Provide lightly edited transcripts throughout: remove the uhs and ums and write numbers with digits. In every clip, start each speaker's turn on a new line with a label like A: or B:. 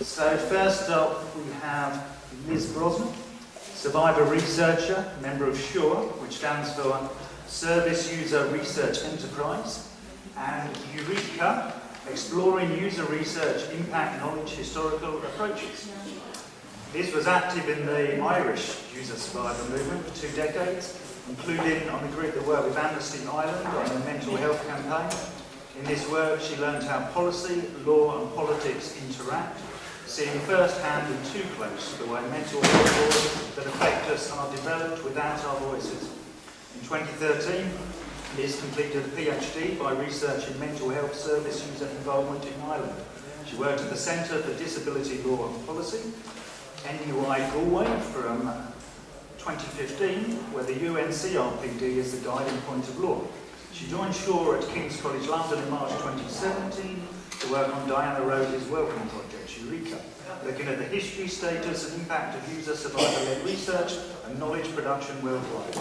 A: So first up we have Ms. Brosnan, survivor researcher, member of SURE, which stands for Service User Research Enterprise, and Eureka, exploring user research, impact, knowledge, historical approaches. Liz was active in the Irish user survivor movement for 2 decades, including on the group that worked with Amnesty Ireland on the mental health campaign. In this work, she learned how policy, law and politics interact, seeing firsthand and too close the way mental health laws that affect us are developed without our voices. In 2013, Liz completed a PhD by researching mental health service user involvement in Ireland. She worked at the Centre for Disability Law and Policy, NUI Galway from 2015, where the UNCRPD is the guiding point of law. She joined SURE at King's College London in March 2017 to work on Diana Rhodey's Welcome Project, Eureka, looking at the history, status and impact of user survivor-led research and knowledge production worldwide.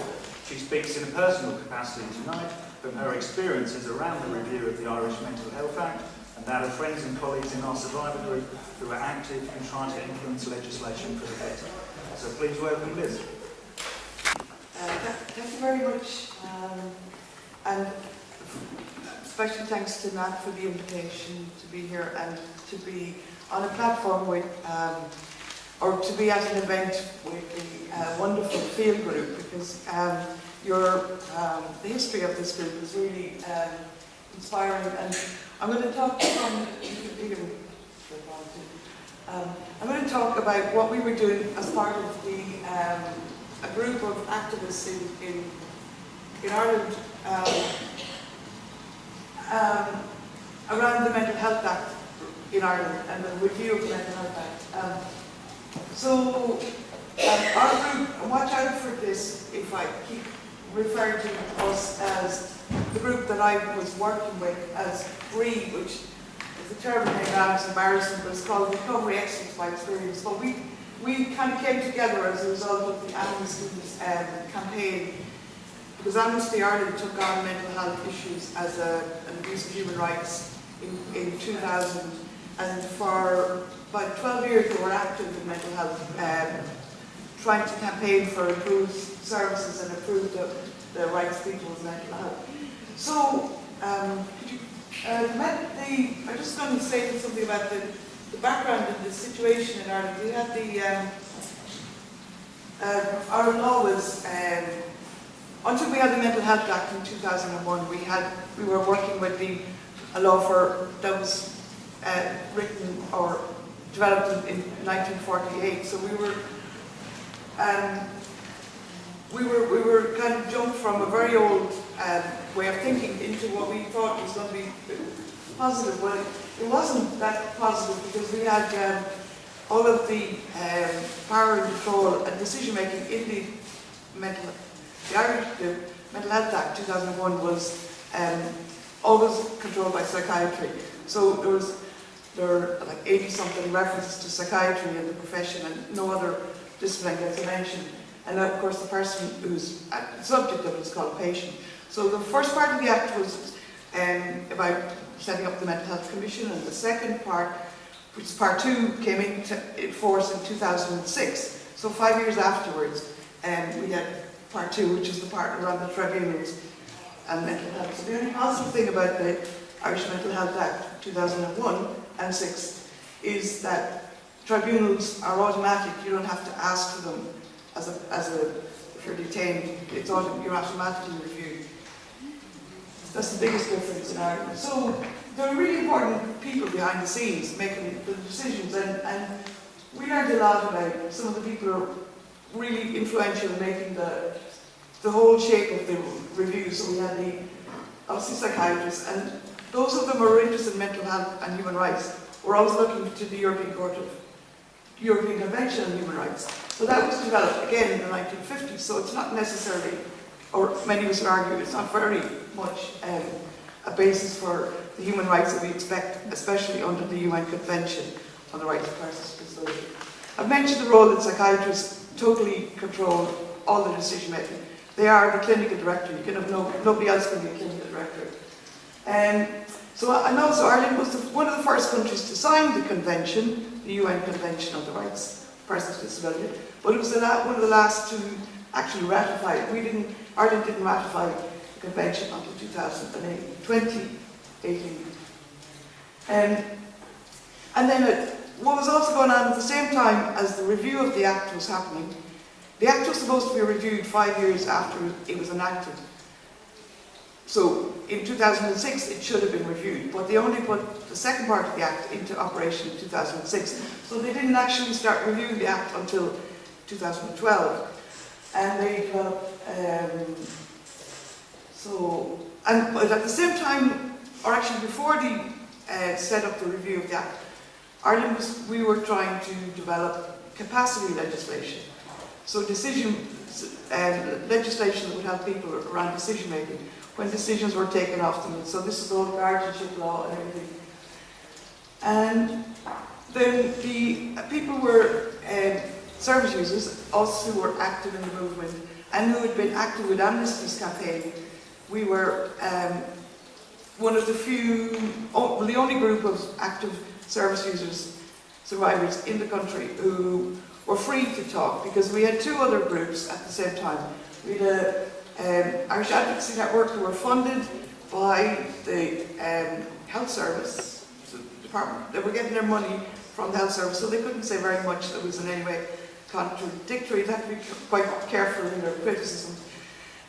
A: She speaks in a personal capacity tonight from her experiences around the review of the Irish Mental Health Act and that of friends and colleagues in our survivor group who are active in trying to influence legislation for the better. So please welcome Liz.
B: Thank you very much, and special thanks to Matt for the invitation to be here and to be on a platform with, or to be at an event with the wonderful F.E.E.L group, because the history of this group is really inspiring. And I'm going to talk I'm going to talk about what we were doing as part of the a group of activists in Ireland around the Mental Health Act in Ireland and the review of the Mental Health Act. Our group, and watch out for this if I keep referring to us as the group that I was working with as F.E.E.L, which is a terrible name now, it's embarrassing, but it's called Recovery Excellence by Experience. But we kind of came together as a result of the Amnesty campaign, because Amnesty Ireland took on mental health issues as an abuse of human rights in 2000, and for about 12 years they were active in mental health, trying to campaign for improved services and improve the rights of people with mental health. So, I'm just going to say something about the background and the situation in Ireland. We had our law was, until we had the Mental Health Act in 2001, we were working with a law that was written or developed in 1948. So we were kind of jumped from a very old way of thinking into what we thought was going to be positive. Well, it wasn't that positive, because we had all of the power and control and decision making in the Mental Health Act 2001 was always controlled by psychiatry. So there are like 80-something references to psychiatry in the profession, and no other discipline gets mentioned. And of course the person who's the subject of it is called a patient. So the first part of the Act was about setting up the Mental Health Commission, and the second part, which is part 2, came into force in 2006. So 5 years afterwards, we had part 2, which is the part around the tribunals and mental health. So the only positive thing about the Irish Mental Health Act 2001 and 6 is that tribunals are automatic. You don't have to ask for them if you're detained. You're automatically reviewed. That's the biggest difference in Ireland. So there are really important people behind the scenes making the decisions, and we learned a lot about some of the people who are really influential in making the whole shape of the review. So we had obviously psychiatrists, and those of them who are interested in mental health and human rights were always looking to the European Convention on Human Rights. So that was developed again in the 1950s, so it's not necessarily, or many of us would argue, it's not very much a basis for the human rights that we expect, especially under the UN Convention on the Rights of Persons with Disabilities. I've mentioned the role that psychiatrists totally control all the decision making. They are the clinical director. You can have nobody else can be a clinical director. So, and also Ireland was one of the first countries to sign the convention, the UN Convention on the Rights of Persons with Disability, but it was one of the last to actually ratify it. Ireland didn't ratify the convention until 2018. And then what was also going on at the same time as the review of the Act was happening, the Act was supposed to be reviewed 5 years after it was enacted. So in 2006 it should have been reviewed, but they only put the second part of the Act into operation in 2006. So they didn't actually start reviewing the Act until 2012. And they developed, but at the same time, or actually before they set up the review of the Act, Ireland we were trying to develop capacity legislation. So legislation that would help people around decision making when decisions were taken off them. So this is all guardianship law and everything. And then the people were service users, us who were active in the movement and who had been active with Amnesty's campaign. We were one of the the only group of active service users, survivors in the country who were free to talk, because we had two other groups at the same time. We had Irish Advocacy Network, who were funded by the health service department. They were getting their money from the health service, so they couldn't say very much that was in any way contradictory. They had to be quite careful in their criticisms.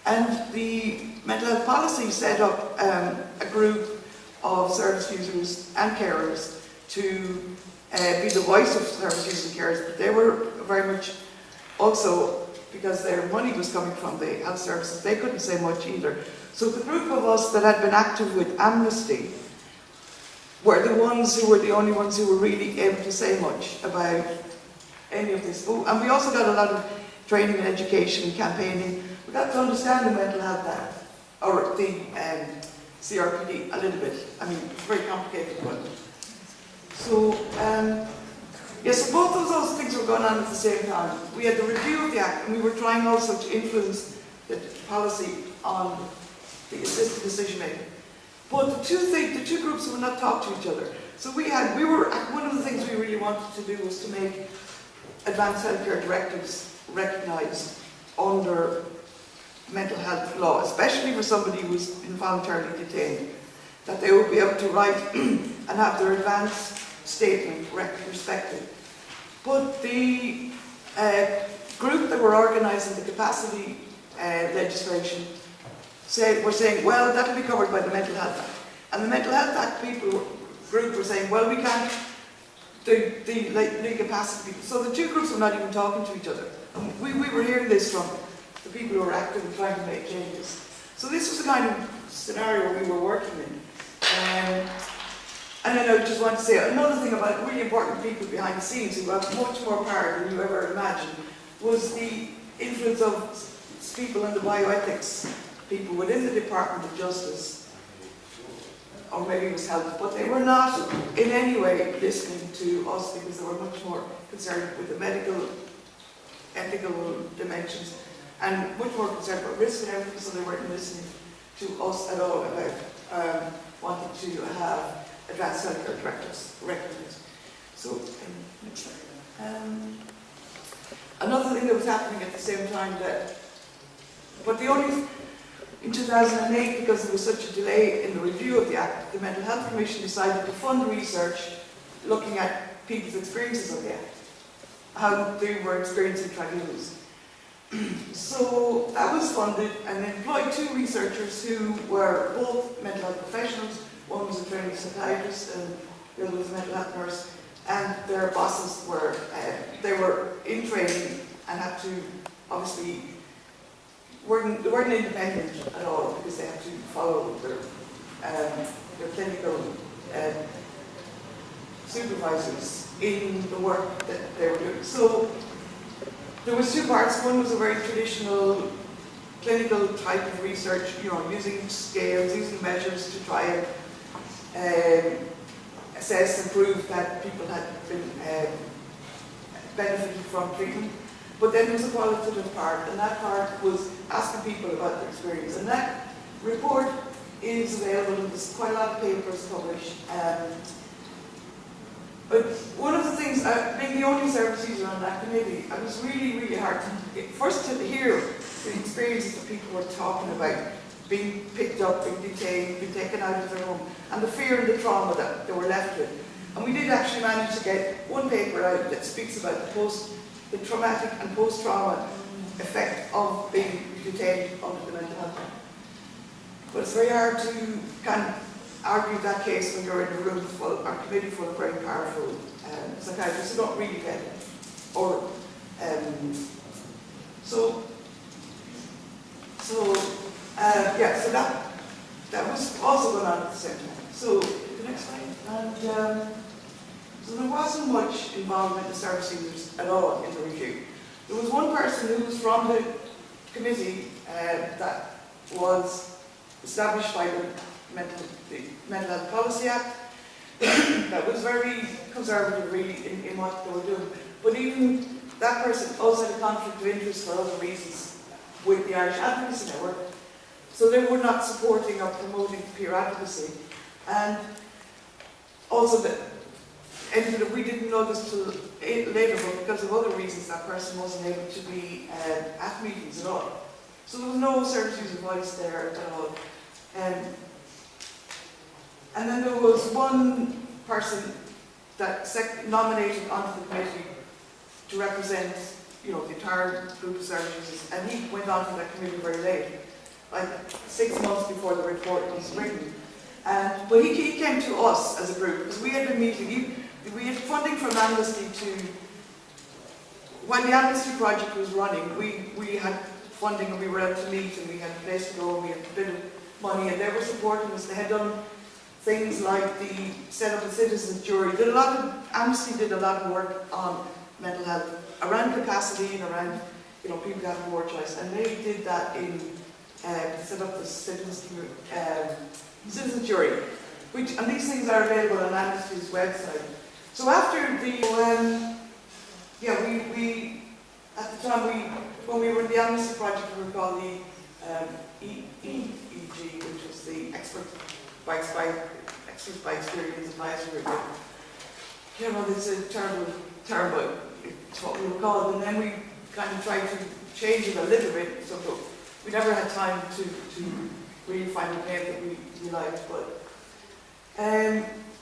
B: And the Mental Health Policy set up a group of service users and carers to be the voice of service users and carers, but they were very much also, because their money was coming from the health services, they couldn't say much either. So the group of us that had been active with Amnesty were the only ones who were really able to say much about any of this. And we also got a lot of training and education and campaigning. We got to understand the Mental Health Act, or the CRPD, a little bit. I mean, it's very complicated, but so yes, both of those things were going on at the same time. We had the review of the Act, and we were trying also to influence the policy on the assisted decision making. But the two groups would not talk to each other. So one of the things we really wanted to do was to make advanced healthcare directives recognised under mental health law, especially for somebody who was involuntarily detained, that they would be able to write and have their advance statement respected. But the group that were organising the capacity legislation were saying, well, that'll be covered by the Mental Health Act. And the Mental Health Act group were saying, well, we can't, the capacity people. So the two groups were not even talking to each other. And we were hearing this from the people who were active and trying to make changes. So this was the kind of scenario we were working in. And then I just want to say another thing about really important people behind the scenes who have much more power than you ever imagined was the influence of people in the bioethics, people within the Department of Justice, or maybe it was health, but they were not in any way listening to us because they were much more concerned with the medical, ethical dimensions and much more concerned about risk and everything, so they weren't listening to us at all about wanting to have advanced healthcare directives recognized. So, next slide. Another thing that was happening at the same time in 2008, because there was such a delay in the review of the Act, the Mental Health Commission decided to fund research looking at people's experiences of the Act, how they were experiencing tribunals. So that was funded and employed two researchers who were both mental health professionals. One was a trained psychiatrist and the other was a mental health nurse. And their bosses were in training and had to, obviously, they weren't independent at all because they had to follow their clinical supervisors in the work that they were doing. So there was two parts. One was a very traditional clinical type of research, using scales, using measures to try and assess and prove that people had been benefited from treatment. But then there was a qualitative part, and that part was asking people about their experience. And that report is available, and there's quite a lot of papers published. But one of the things, being the only service user on that committee, it was really, really hard to first to hear the experiences that people were talking about, being picked up, being detained, being taken out of their home, and the fear and the trauma that they were left with. And we did actually manage to get one paper out that speaks about the traumatic and post-trauma effect of being detained under the mental health act. But it's very hard to kind of argue that case when you're in a room full, or committee full of very powerful psychiatrists who don't really get it. Or so that was also going on at the same time. So the next slide. And so there wasn't much involvement in the service users at all in the review. There was one person who was from the committee that was established by the Mental Health Policy Act that was very conservative really in what they were doing. But even that person also had a conflict of interest for other reasons with the Irish Advocacy Network. So they were not supporting or promoting peer advocacy. And also we didn't know this till later, but because of other reasons that person wasn't able to be at meetings at all. So there was no service user voice there at all. And then there was one person that nominated onto the committee to represent, the entire group of service users, and he went on to that committee very late, like 6 months before the report was written. But he came to us as a group, because we had been meeting, we had funding from Amnesty when the Amnesty project was running, we had funding and we were able to meet and we had a place to go and we had a bit of money and they were supporting us. They had done things like the set up a citizens jury. Amnesty did a lot of work on mental health, around capacity and around people having more choice. And they did that in set up the citizens jury, and these things are available on Amnesty's website. So after the we at the time when we were in the Amnesty project, we were called the EEG, which was the Experts by Experience Advisory Group. It's a terrible term, but it's what we were called. And then we kind of tried to change it a little bit, so we never had time to really find a name that we liked. But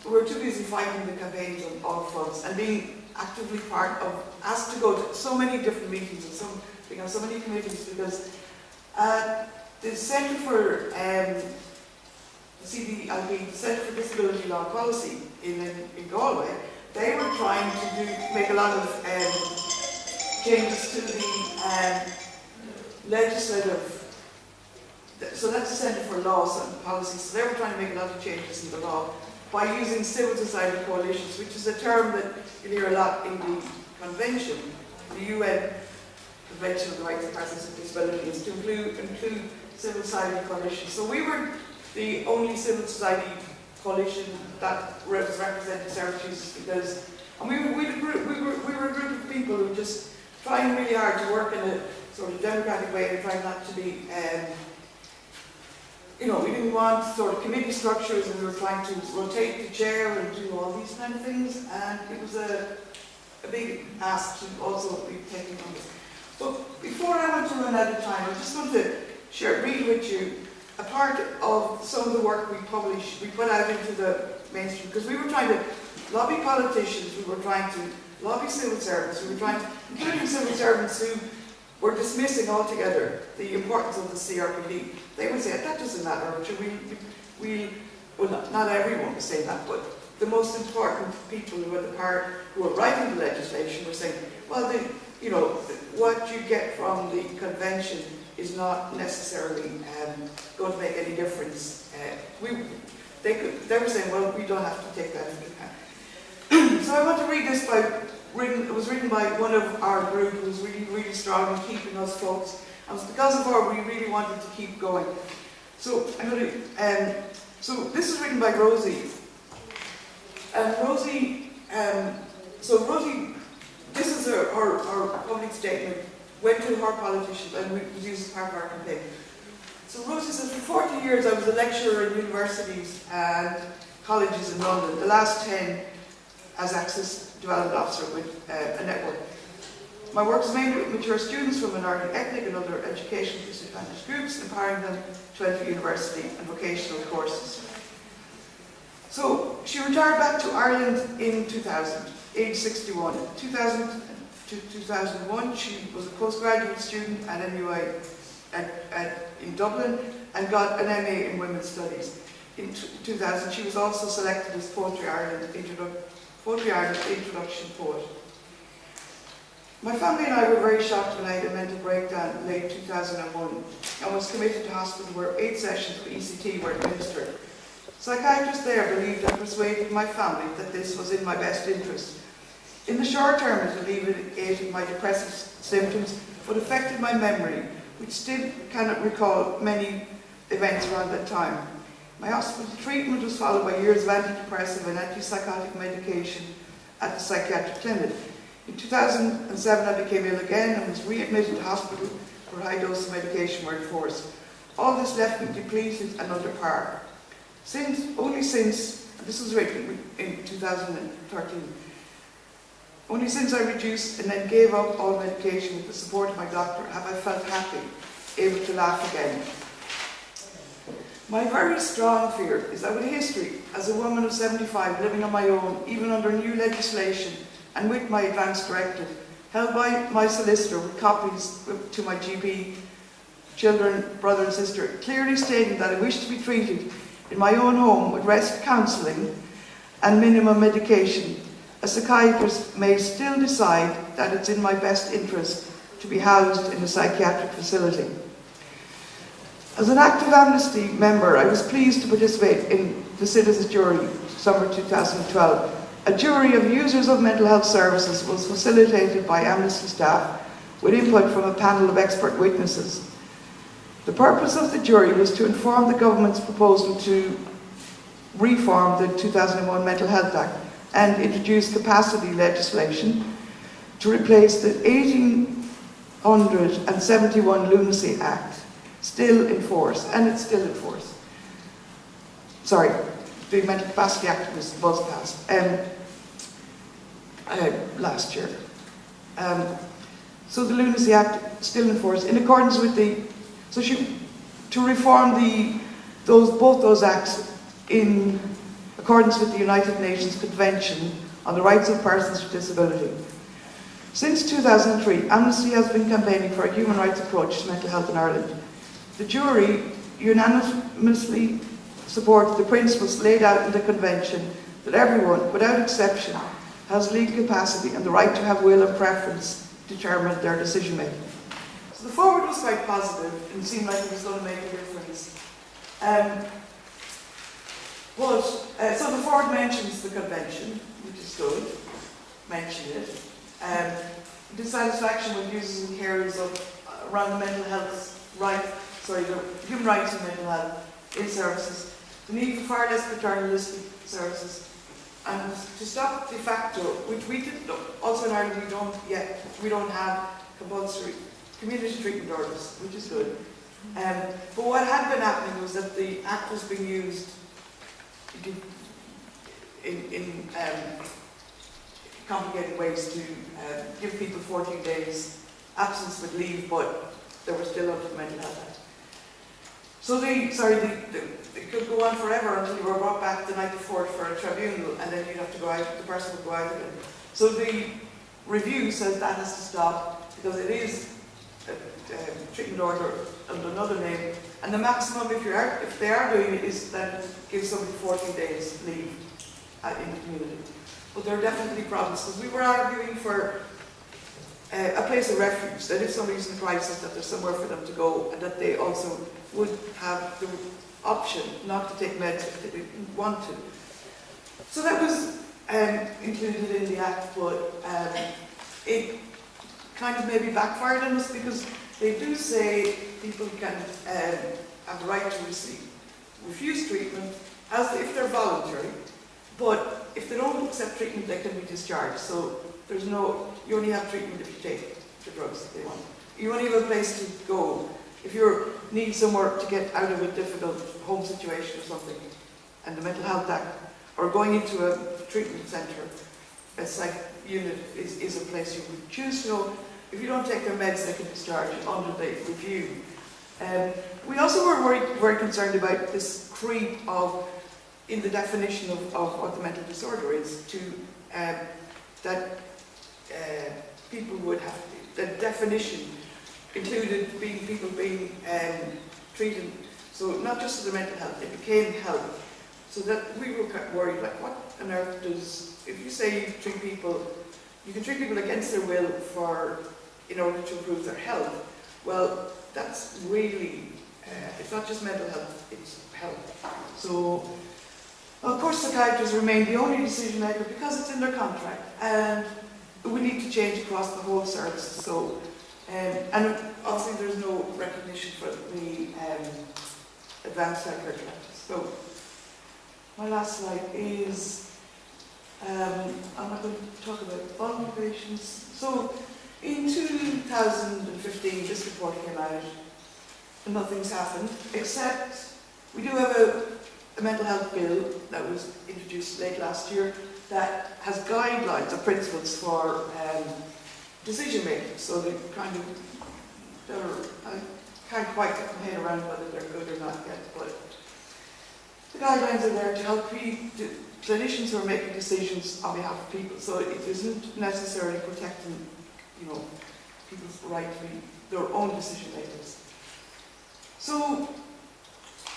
B: we were too busy fighting the campaigns on all fronts and being actively part of, asked to go to so many different meetings and being on so many committees, because the Centre for CDIP, the Centre for Disability Law and Policy in Galway, they were trying to make a lot of changes to the legislative. So that's the Centre for Laws and Policy. So they were trying to make a lot of changes in the law by using civil society coalitions, which is a term that you hear a lot in the convention, the UN Convention on the Rights of Persons with Disabilities, to include civil society coalitions. So we were the only civil society coalition that was representing service users, because, and we were a group of people who were just trying really hard to work in a sort of democratic way and trying not to be, we didn't want sort of committee structures, and we were trying to rotate the chair and do all these kind of things, and it was a big ask to also be taking on this. But before I went to run out of time, I just want to read with you a part of some of the work we put out into the mainstream, because we were trying to lobby politicians, we were trying to lobby civil servants, we were trying to, including civil servants who were dismissing altogether the importance of the CRPD. They would say, that doesn't matter, well, not everyone was saying that, but the most important people who were writing the legislation were saying, well, what you get from the convention is not necessarily going to make any difference. They were saying, well, we don't have to take that into account. So I want to read this it was written by one of our group who was really, really strong in keeping us focused. And it was because of her we really wanted to keep going. So I'm going to, so this is written by Rosie. And Rosie, this is her public statement, went to her politicians and was used as part of our campaign. So Rosie says, for 40 years I was a lecturer in universities and colleges in London, the last 10 as Access Development Officer with a network. My work is mainly with mature students from minority, ethnic and other education disadvantaged groups, empowering them to enter university and vocational courses. So she retired back to Ireland in 2000, age 61. 2000 to 2001, she was a postgraduate student at MUI in Dublin and got an MA in Women's Studies. In 2000, she was also selected as Poetry Ireland Introduction Poet. My family and I were very shocked when I had a mental breakdown in late 2001 and was committed to hospital where 8 sessions of ECT were administered. Psychiatrists there believed and persuaded my family that this was in my best interest. In the short term, it alleviated my depressive symptoms, but affected my memory, which still cannot recall many events around that time. My hospital treatment was followed by years of antidepressive and antipsychotic medication at the psychiatric clinic. In 2007, I became ill again and was readmitted to hospital where high doses of medication were enforced. All this left me depleted and under par. Only since, this was written in 2013, only since I reduced and then gave up all medication with the support of my doctor have I felt happy, able to laugh again. My very strong fear is that with a history as a woman of 75 living on my own, even under new legislation and with my advance directive, held by my solicitor with copies to my GP, children, brother and sister, clearly stating that I wish to be treated in my own home with rest counselling and minimum medication, a psychiatrist may still decide that it's in my best interest to be housed in a psychiatric facility. As an active Amnesty member, I was pleased to participate in the Citizens' Jury, summer 2012. A jury of users of mental health services was facilitated by Amnesty staff with input from a panel of expert witnesses. The purpose of the jury was to inform the government's proposal to reform the 2001 Mental Health Act and introduce capacity legislation to replace the 1871 Lunacy Act, still in force, and it's still in force. Sorry, the Mental Capacity Act was passed last year. So the Lunacy Act still in force, in accordance with the, to reform both those acts in accordance with the United Nations Convention on the Rights of Persons with Disability. Since 2003, Amnesty has been campaigning for a human rights approach to mental health in Ireland. The jury unanimously supports the principles laid out in the Convention that everyone, without exception, has legal capacity and the right to have will and preference to determine their decision making. So the forward was quite positive and seemed like it was going to make a difference. So the forward mentions the Convention, which is good, mention it. Dissatisfaction with users and carers around the mental health the human rights and mental health in services, the need for far less paternalistic services, and to stop de facto, which we did also in Ireland, we don't have compulsory community treatment orders, which is good. But what had been happening was that the Act was being used in complicated ways to give people 14 days absence with leave, but they were still under the Mental Health Act. So they could go on forever until you were brought back the night before for a tribunal, and then you'd have to go out, the person would go out again. So the review says that has to stop, because it is a treatment order under another name, and the maximum, if they are doing it, is that give somebody 14 days leave in the community. But there are definitely problems, because we were arguing for a place of refuge, that if somebody's in crisis, that there's somewhere for them to go, and that they also would have the option not to take meds if they didn't want to. So that was included in the Act, but it kind of maybe backfired on us, because they do say people can have the right to refuse treatment if they're voluntary, but if they don't accept treatment, they can be discharged. So you only have treatment if you take the drugs that they want. You only have a place to go if you need somewhere to get out of a difficult home situation or something, and the Mental Health Act, or going into a treatment centre, a psych unit is a place you would choose to go. If you don't take their meds, they can discharge you under the review. We also were very concerned about this creep in the definition of what the mental disorder is, that people would have, the definition included people being treated, so not just as a mental health, it became health. So that we were quite worried, like what on earth if you say you can treat people against their will in order to improve their health, well, that's really, it's not just mental health, it's health. So, of course, psychiatrists remain the only decision maker because it's in their contract, and we need to change across the whole service. So, and obviously there's no recognition for the advanced psychiatry practice. So, my last slide is, I'm not going to talk about vulnerable patients. So, in 2015, this report came out, and nothing's happened, except we do have a mental health bill that was introduced late last year that has guidelines or principles for decision making. So I can't quite get my head around whether they're good or not yet, but the guidelines are there to help clinicians who are making decisions on behalf of people. So it isn't necessarily protecting, people's right to be their own decision makers. So,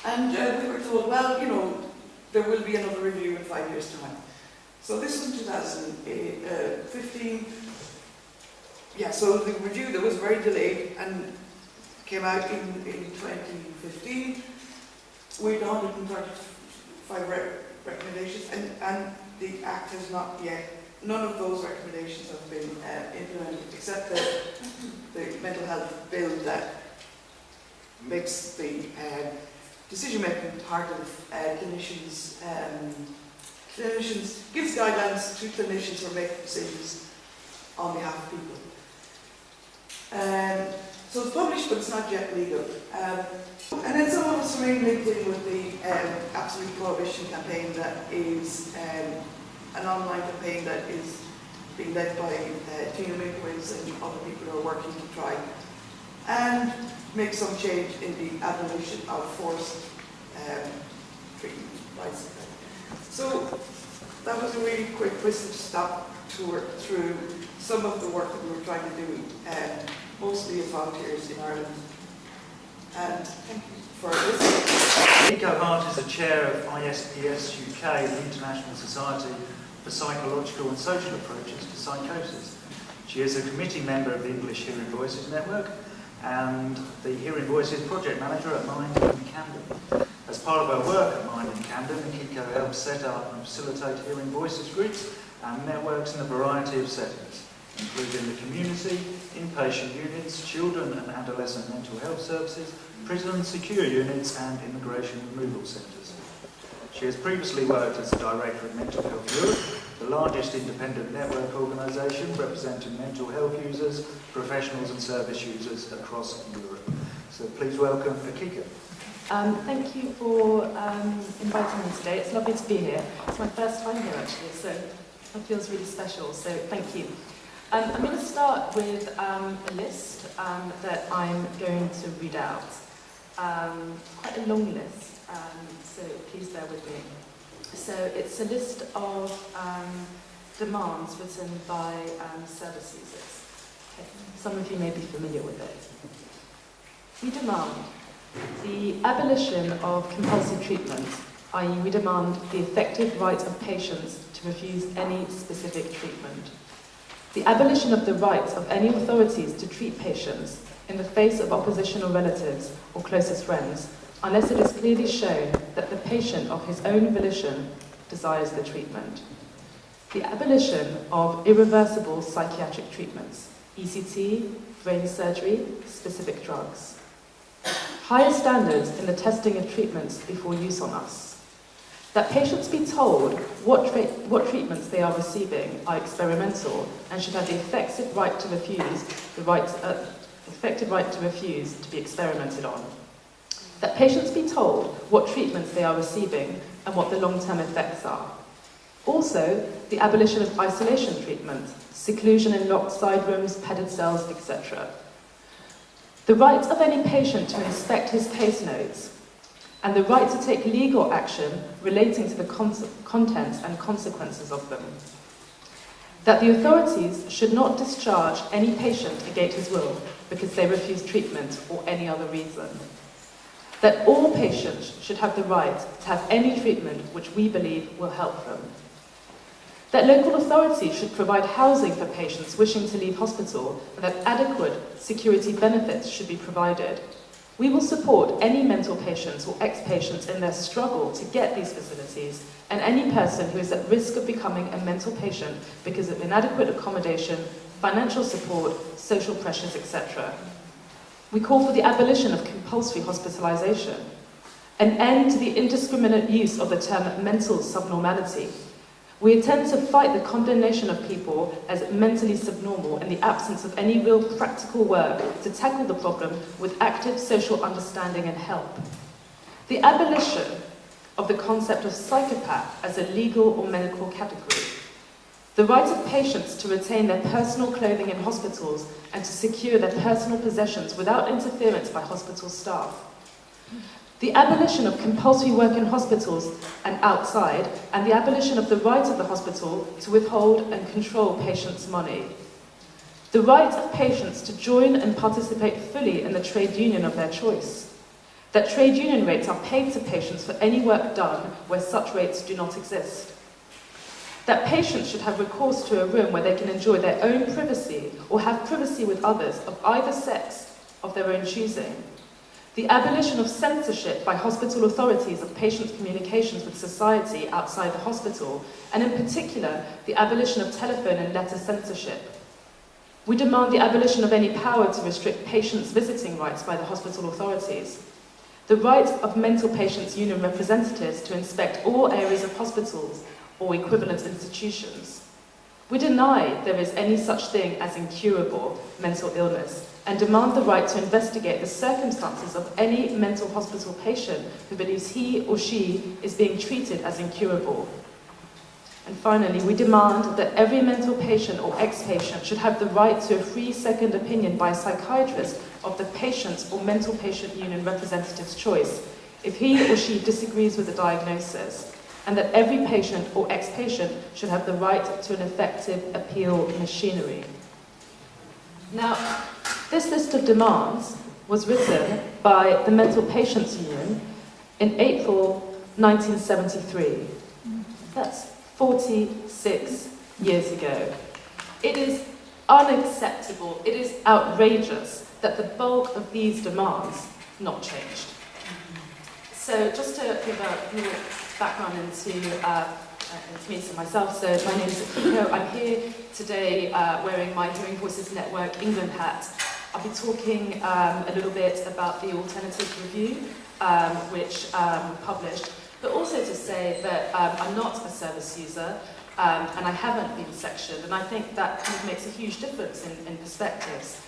B: and we were told, well, there will be another review in 5 years' time. So this was in 2015. Yeah, so the review that was very delayed and came out in 2015. We had 135 recommendations, and the Act has not yet, none of those recommendations have been implemented, except the mental health bill that makes the decision-making part of clinicians, gives guidelines to clinicians who are making decisions on behalf of people. So it's published, but it's not yet legal. And then some of us remain linked in with the Absolute Prohibition campaign that is an online campaign that is being led by Tina Minkwitz and other people who are working to try and make some change in the abolition of forced treatment by psychiatry. So that was a really quick whistle-stop tour through some of the work that we were trying to do, mostly as volunteers in Ireland. And thank you for listening.
A: Akiko Hart is the chair of ISPS UK, the International Society for Psychological and Social Approaches to Psychosis. She is a committee member of the English Hearing Voices Network and the Hearing Voices project manager at Mind in Camden. As part of our work at Mind in Camden, Akiko helps set up and facilitate hearing voices groups and networks in a variety of settings, including the community, inpatient units, children and adolescent mental health services, prison and secure units and immigration removal centres. She has previously worked as the Director of Mental Health Europe, the largest independent network organisation representing mental health users, professionals and service users across Europe. So please welcome Akiko.
C: Thank you for inviting me today. It's lovely to be here. It's my first time here actually, so it feels really special, so thank you. I'm going to start with a list that I'm going to read out. Quite a long list, so please bear with me. So it's a list of demands written by service users. Okay. Some of you may be familiar with it. We demand the abolition of compulsive treatment, i.e. we demand the effective right of patients to refuse any specific treatment. The abolition of the rights of any authorities to treat patients in the face of oppositional relatives or closest friends, unless it is clearly shown that the patient of his own volition desires the treatment. The abolition of irreversible psychiatric treatments, ECT, brain surgery, specific drugs. Higher standards in the testing of treatments before use on us. That patients be told what treatments they are receiving are experimental and should have the effective right to refuse, the effective right to refuse to be experimented on. That patients be told what treatments they are receiving and what the long-term effects are. Also, the abolition of isolation treatment, seclusion in locked side rooms, padded cells, etc. The right of any patient to inspect his case notes, and the right to take legal action relating to the contents and consequences of them. That the authorities should not discharge any patient against his will because they refuse treatment or any other reason. That all patients should have the right to have any treatment which we believe will help them. That local authorities should provide housing for patients wishing to leave hospital, and that adequate security benefits should be provided. We will support any mental patients or ex-patients in their struggle to get these facilities, and any person who is at risk of becoming a mental patient because of inadequate accommodation, financial support, social pressures, etc. We call for the abolition of compulsory hospitalisation, an end to the indiscriminate use of the term mental subnormality. We intend to fight the condemnation of people as mentally subnormal in the absence of any real practical work to tackle the problem with active social understanding and help. The abolition of the concept of psychopath as a legal or medical category. The right of patients to retain their personal clothing in hospitals and to secure their personal possessions without interference by hospital staff. The abolition of compulsory work in hospitals and outside, and the abolition of the right of the hospital to withhold and control patients' money. The right of patients to join and participate fully in the trade union of their choice. That trade union rates are paid to patients for any work done where such rates do not exist. That patients should have recourse to a room where they can enjoy their own privacy or have privacy with others of either sex of their own choosing. The abolition of censorship by hospital authorities of patients' communications with society outside the hospital, and in particular, the abolition of telephone and letter censorship. We demand the abolition of any power to restrict patients' visiting rights by the hospital authorities. The right of mental patients' union representatives to inspect all areas of hospitals or equivalent institutions. We deny there is any such thing as incurable mental illness and demand the right to investigate the circumstances of any mental hospital patient who believes he or she is being treated as incurable. And finally, we demand that every mental patient or ex-patient should have the right to a free second opinion by a psychiatrist of the patient's or mental patient union representative's choice if he or she disagrees with the diagnosis, and that every patient or ex-patient should have the right to an effective appeal machinery. Now, this list of demands was written by the Mental Patients Union in April 1973. That's 46 years ago. It is unacceptable, it is outrageous that the bulk of these demands not changed. So just to give a little background into me and myself. So my name is Akiko. I'm here today wearing my Hearing Voices Network England hat. I'll be talking a little bit about the Alternative Review, which we published, but also to say that I'm not a service user and I haven't been sectioned, and I think that kind of makes a huge difference in perspectives.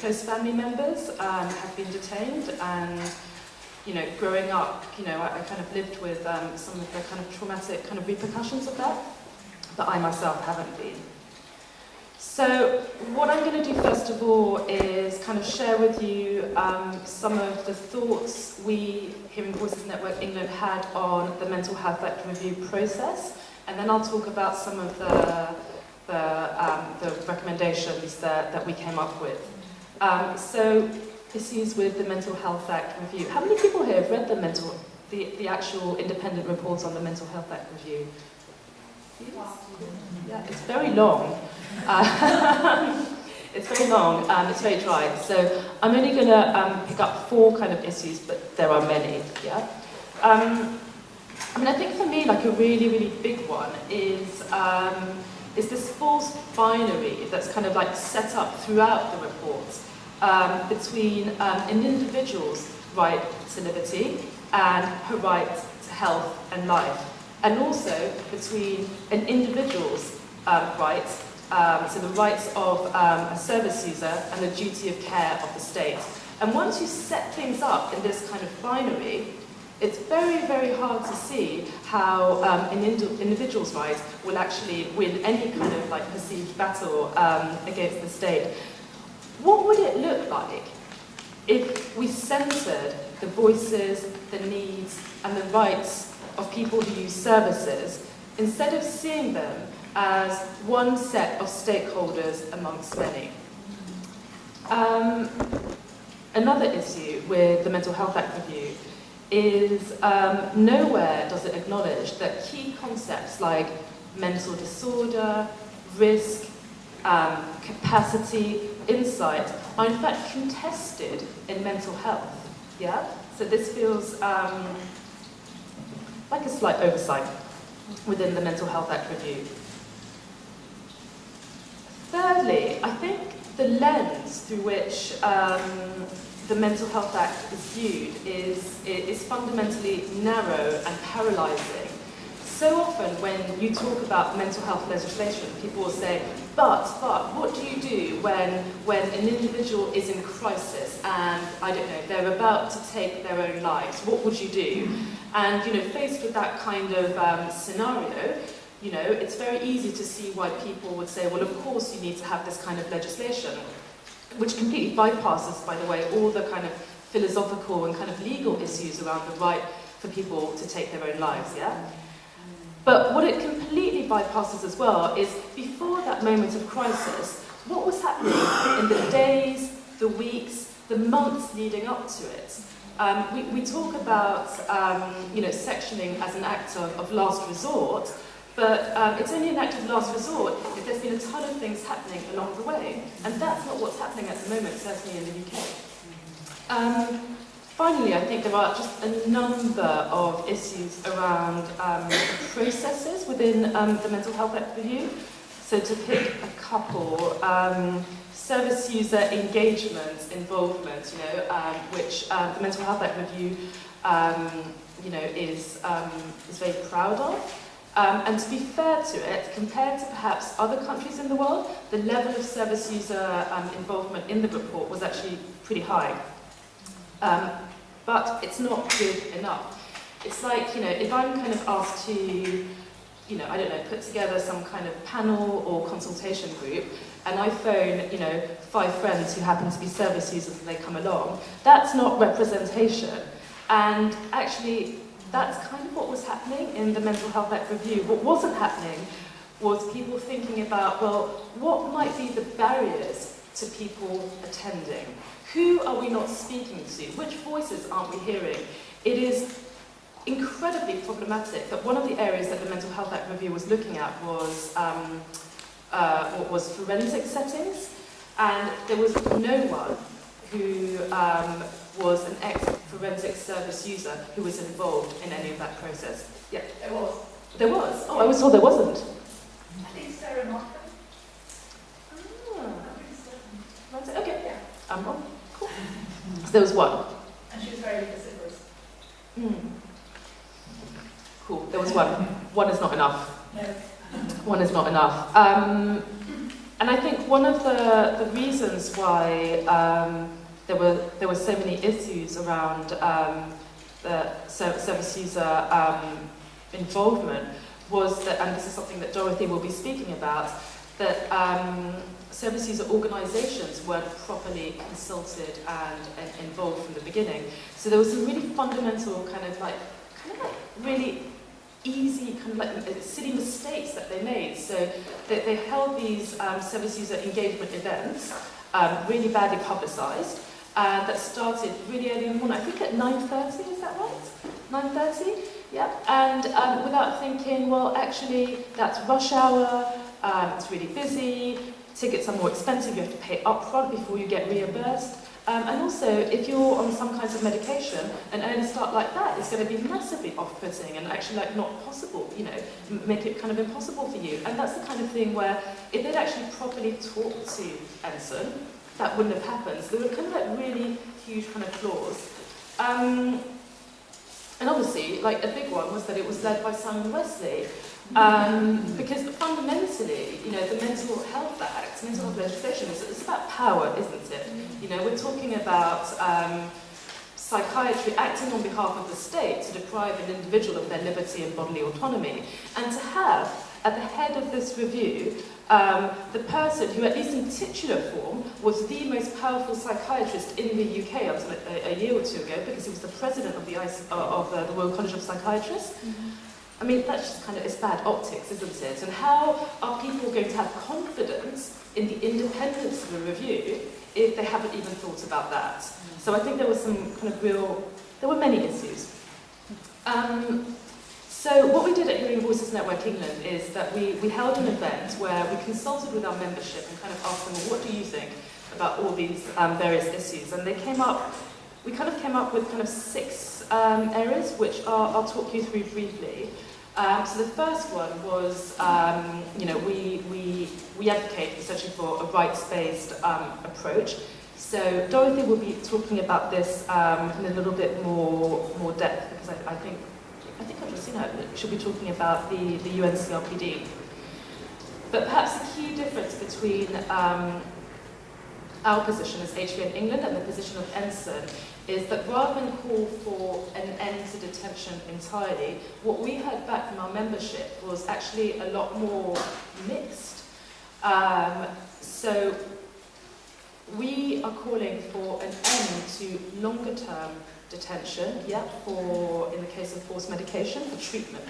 C: Close family members have been detained, and growing up, I kind of lived with some of the kind of traumatic kind of repercussions of that, but I myself haven't been. So what I'm going to do first of all is kind of share with you some of the thoughts we, Hearing Voices Network England, had on the Mental Health Act review process, and then I'll talk about some of the recommendations that we came up with. So issues with the Mental Health Act review. How many people here have read the actual independent report on the Mental Health Act review? Yeah, it's very long. It's very long, it's very dry. So I'm only going to pick up 4 kind of issues, but there are many, yeah? I think for me, like a really, really big one is this false binary that's kind of like set up throughout the report between an individual's right to liberty and her right to health and life, and also between an individual's right so the rights of a service user and the duty of care of the state. And once you set things up in this kind of binary, it's very, very hard to see how an individual's rights will actually win any kind of like perceived battle against the state. What would it look like if we centred the voices, the needs, and the rights of people who use services, instead of seeing them as one set of stakeholders amongst many? Another issue with the Mental Health Act review is nowhere does it acknowledge that key concepts like mental disorder, risk, capacity, insight are in fact contested in mental health. Yeah? So this feels like a slight oversight within the Mental Health Act review. Thirdly, I think the lens through which the Mental Health Act is viewed is fundamentally narrow and paralysing. So often when you talk about mental health legislation, people will say, but, what do you do when an individual is in crisis and, I don't know, they're about to take their own lives? What would you do? And, faced with that kind of scenario, it's very easy to see why people would say, well, of course you need to have this kind of legislation, which completely bypasses, by the way, all the kind of philosophical and kind of legal issues around the right for people to take their own lives, yeah? But what it completely bypasses as well is, before that moment of crisis, what was happening in the days, the weeks, the months leading up to it? We talk about, sectioning as an act of last resort, but it's only an act of last resort if there's been a ton of things happening along the way. And that's not what's happening at the moment, certainly in the UK. Finally, I think there are just a number of issues around processes within the Mental Health Act review. So to pick a couple, service user engagement, involvement, which the Mental Health Act review, is very proud of. And to be fair to it, compared to perhaps other countries in the world, the level of service user involvement in the report was actually pretty high. But it's not good enough. It's like, if I'm kind of asked to, put together some kind of panel or consultation group, and I phone, 5 friends who happen to be service users and they come along, that's not representation. And actually, that's kind of what was happening in the Mental Health Act review. What wasn't happening was people thinking about, well, what might be the barriers to people attending? Who are we not speaking to? Which voices aren't we hearing? It is incredibly problematic that one of the areas that the Mental Health Act review was looking at was forensic settings, and there was no one who was an ex-forensic service user who was involved in any of that process. Yeah.
D: There was.
C: There was? Oh, I was told there wasn't.
D: I think Sarah Markham.
C: Okay. Yeah. I'm wrong. Cool. So there was one.
D: And she was very vociferous.
C: Cool. There was one. One is not enough.
D: No.
C: One is not enough. And I think one of the reasons why there were so many issues around the service user involvement was that, and this is something that Dorothy will be speaking about, that service user organisations weren't properly consulted and involved from the beginning. So there was some really fundamental kind of like really easy kind of like silly mistakes that they made. So they held these service user engagement events, really badly publicised, that started really early in the morning. I think at 9:30, is that right? 9:30? Yeah. And without thinking, well, actually, that's rush hour, it's really busy, tickets are more expensive, you have to pay upfront before you get reimbursed. And also, if you're on some kinds of medication, an early start like that is going to be massively off-putting and actually like not possible, make it kind of impossible for you. And that's the kind of thing where if they'd actually properly talked to Ensign, that wouldn't have happened. So there were kind of like really huge kind of flaws. And obviously, like a big one was that it was led by Simon Wesley, Because fundamentally, you know, the Mental Health Act, mental health legislation, it's about power, isn't it? You know, we're talking about psychiatry acting on behalf of the state to deprive an individual of their liberty and bodily autonomy. And to have, at the head of this review, the person who, at least in titular form, was the most powerful psychiatrist in the UK up to a year or two ago, because he was the president of the Royal College of Psychiatrists. I mean, that's just kind of, it's bad optics, isn't it? And how are people going to have confidence in the independence of a review if they haven't even thought about that? So I think there was some kind of there were many issues. So what we did at Hearing Voices Network England is that we held an event where we consulted with our membership and kind of asked them, well, what do you think about all these various issues? And we kind of came up with kind of 6 areas, which I'll talk you through briefly. So the first one was, you know, we advocate essentially for a rights-based approach. So Dorothy will be talking about this in a little bit more depth, because I think I've just seen her. She'll be talking about the UNCRPD. But perhaps the key difference between our position as HVN England and the position of Ensign is that rather than call for an end to detention entirely, what we heard back from our membership was actually a lot more mixed. So we are calling for an end to longer term detention, in the case of forced medication, for treatment,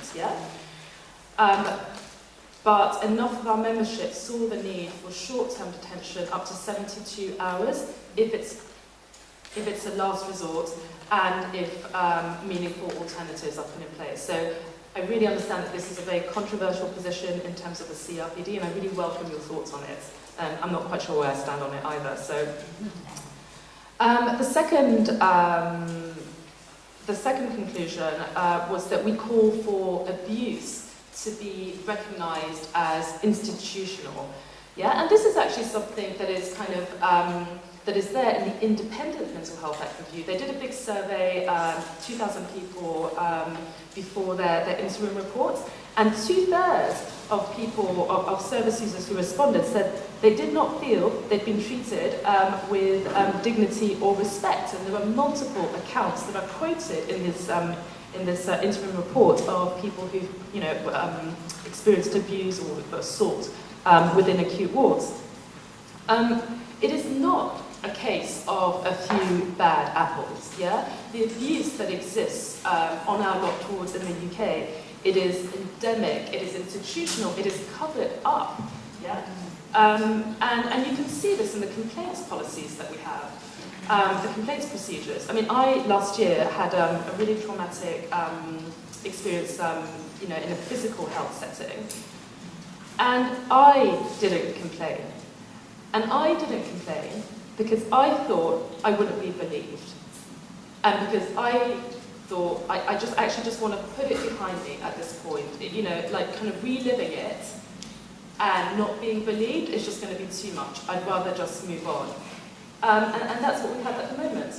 C: but enough of our membership saw the need for short-term detention up to 72 hours if it's a last resort and if meaningful alternatives are put in place. So I really understand that this is a very controversial position in terms of the CRPD, and I really welcome your thoughts on it. And I'm not quite sure where I stand on it either. So the second conclusion was that we call for abuse to be recognised as institutional. And this is actually something that is kind of that is there in the Independent Mental Health Act review. They did a big survey, 2,000 people before their interim report, and 2/3 of people, of service users who responded, said they did not feel they'd been treated with dignity or respect. And there were multiple accounts that are quoted in this interim report of people who, experienced abuse or assault within acute wards. It is not a case of a few bad apples. The abuse that exists on our lot towards in the UK, it is endemic, it is institutional, it is covered up. And you can see this in the complaints policies that we have, the complaints procedures. I mean, I last year had a really traumatic experience, in a physical health setting, and I didn't complain. And I didn't complain because I thought I wouldn't be believed, and because I thought I just want to put it behind me at this point. Like kind of reliving it and not being believed is just going to be too much. I'd rather just move on. And that's what we have at the moment.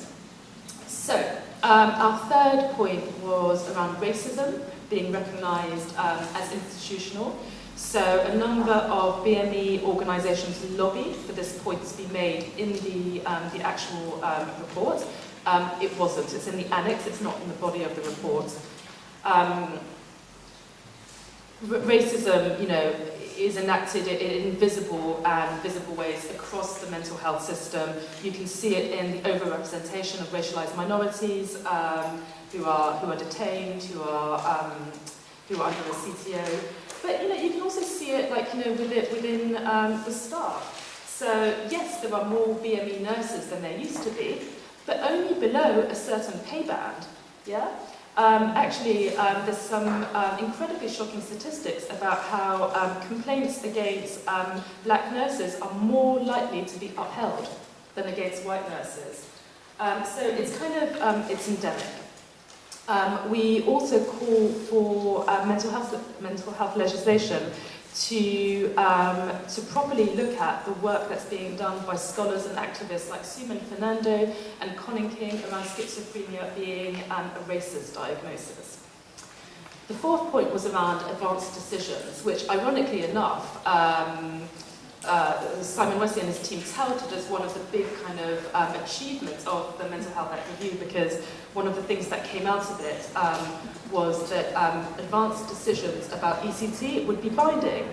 C: So, our third point was around racism being recognised as institutional. So, a number of BME organisations lobbied for this point to be made in the actual report. It wasn't. It's in the annex. It's not in the body of the report. Racism, is enacted in invisible and visible ways across the mental health system. You can see it in the overrepresentation of racialized minorities who are detained, who are under a CTO. But you can also see it within the staff. So yes, there are more BME nurses than there used to be, but only below a certain pay band. Actually, there's some incredibly shocking statistics about how complaints against black nurses are more likely to be upheld than against white nurses. So it's kind of, it's endemic. We also call for mental health legislation to properly look at the work that's being done by scholars and activists like Suman Fernando and Conning King around schizophrenia being a racist diagnosis. The The fourth point was around advanced decisions, which ironically enough, Simon Wesley and his team touted as one of the big kind of achievements of the Mental Health Act Review, because one of the things that came out of it was that advanced decisions about ECT would be binding.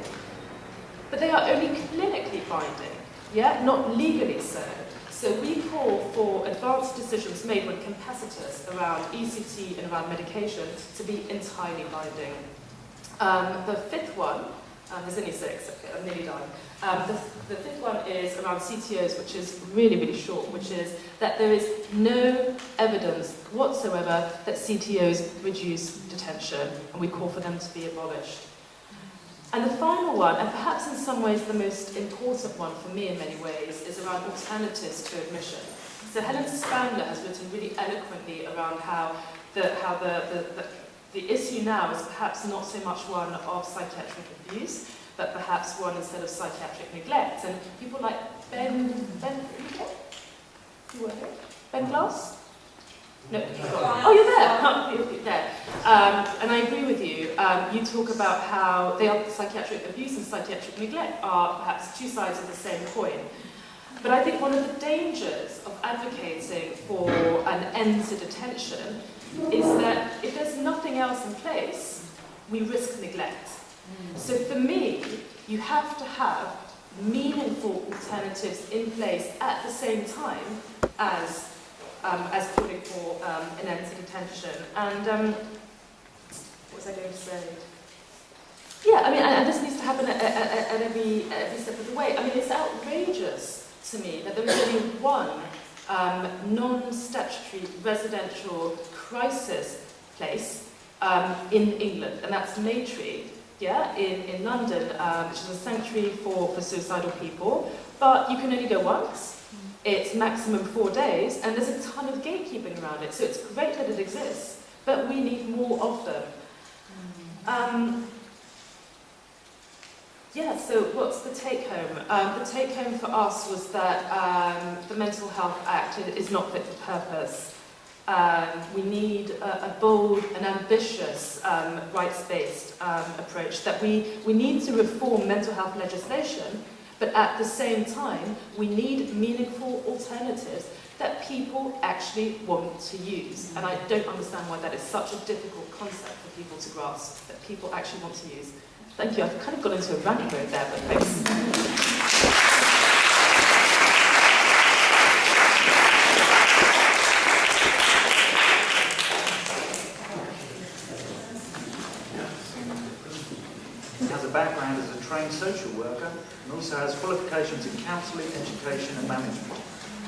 C: But they are only clinically binding, yeah, not legally so. So we call for advanced decisions made when capacitors around ECT and around medication to be entirely binding. The fifth one, there's only six, okay, I'm nearly done. The fifth one is around CTOs, which is really, really short, which is that there is no evidence whatsoever that CTOs reduce detention, and we call for them to be abolished. And the final one, and perhaps in some ways the most important one for me in many ways, is around alternatives to admission. So Helen Spangler has written really eloquently around how the issue now is perhaps not so much one of psychiatric abuse, but perhaps one instead of psychiatric neglect. And people like Ben Glass? No, oh, you're there. You're there. And I agree with you. You talk about how psychiatric abuse and psychiatric neglect are perhaps two sides of the same coin. But I think one of the dangers of advocating for an end to detention is that if there's nothing else in place, we risk neglect. So for me, you have to have meaningful alternatives in place at the same time as calling for an end to detention. And what was I going to say? Yeah, I mean, and this needs to happen at every step of the way. I mean, it's outrageous to me that there is only one non-statutory residential crisis place in England, and that's Dimitri, yeah, in London, which is a sanctuary for suicidal people. But you can only go once. It's maximum 4 days, and there's a ton of gatekeeping around it, so it's great that it exists, but we need more of them. Yeah, so what's the take-home? The take-home for us was that the Mental Health Act is not fit for purpose. We need a bold and ambitious rights-based approach, that we need to reform mental health legislation, but at the same time, we need meaningful alternatives that people actually want to use. And I don't understand why that is such a difficult concept for people to grasp, that people actually want to use. Thank you. I've kind of gone into a rant mode there, but thanks.
A: Has a background as a trained social worker and also has qualifications in counselling, education and management.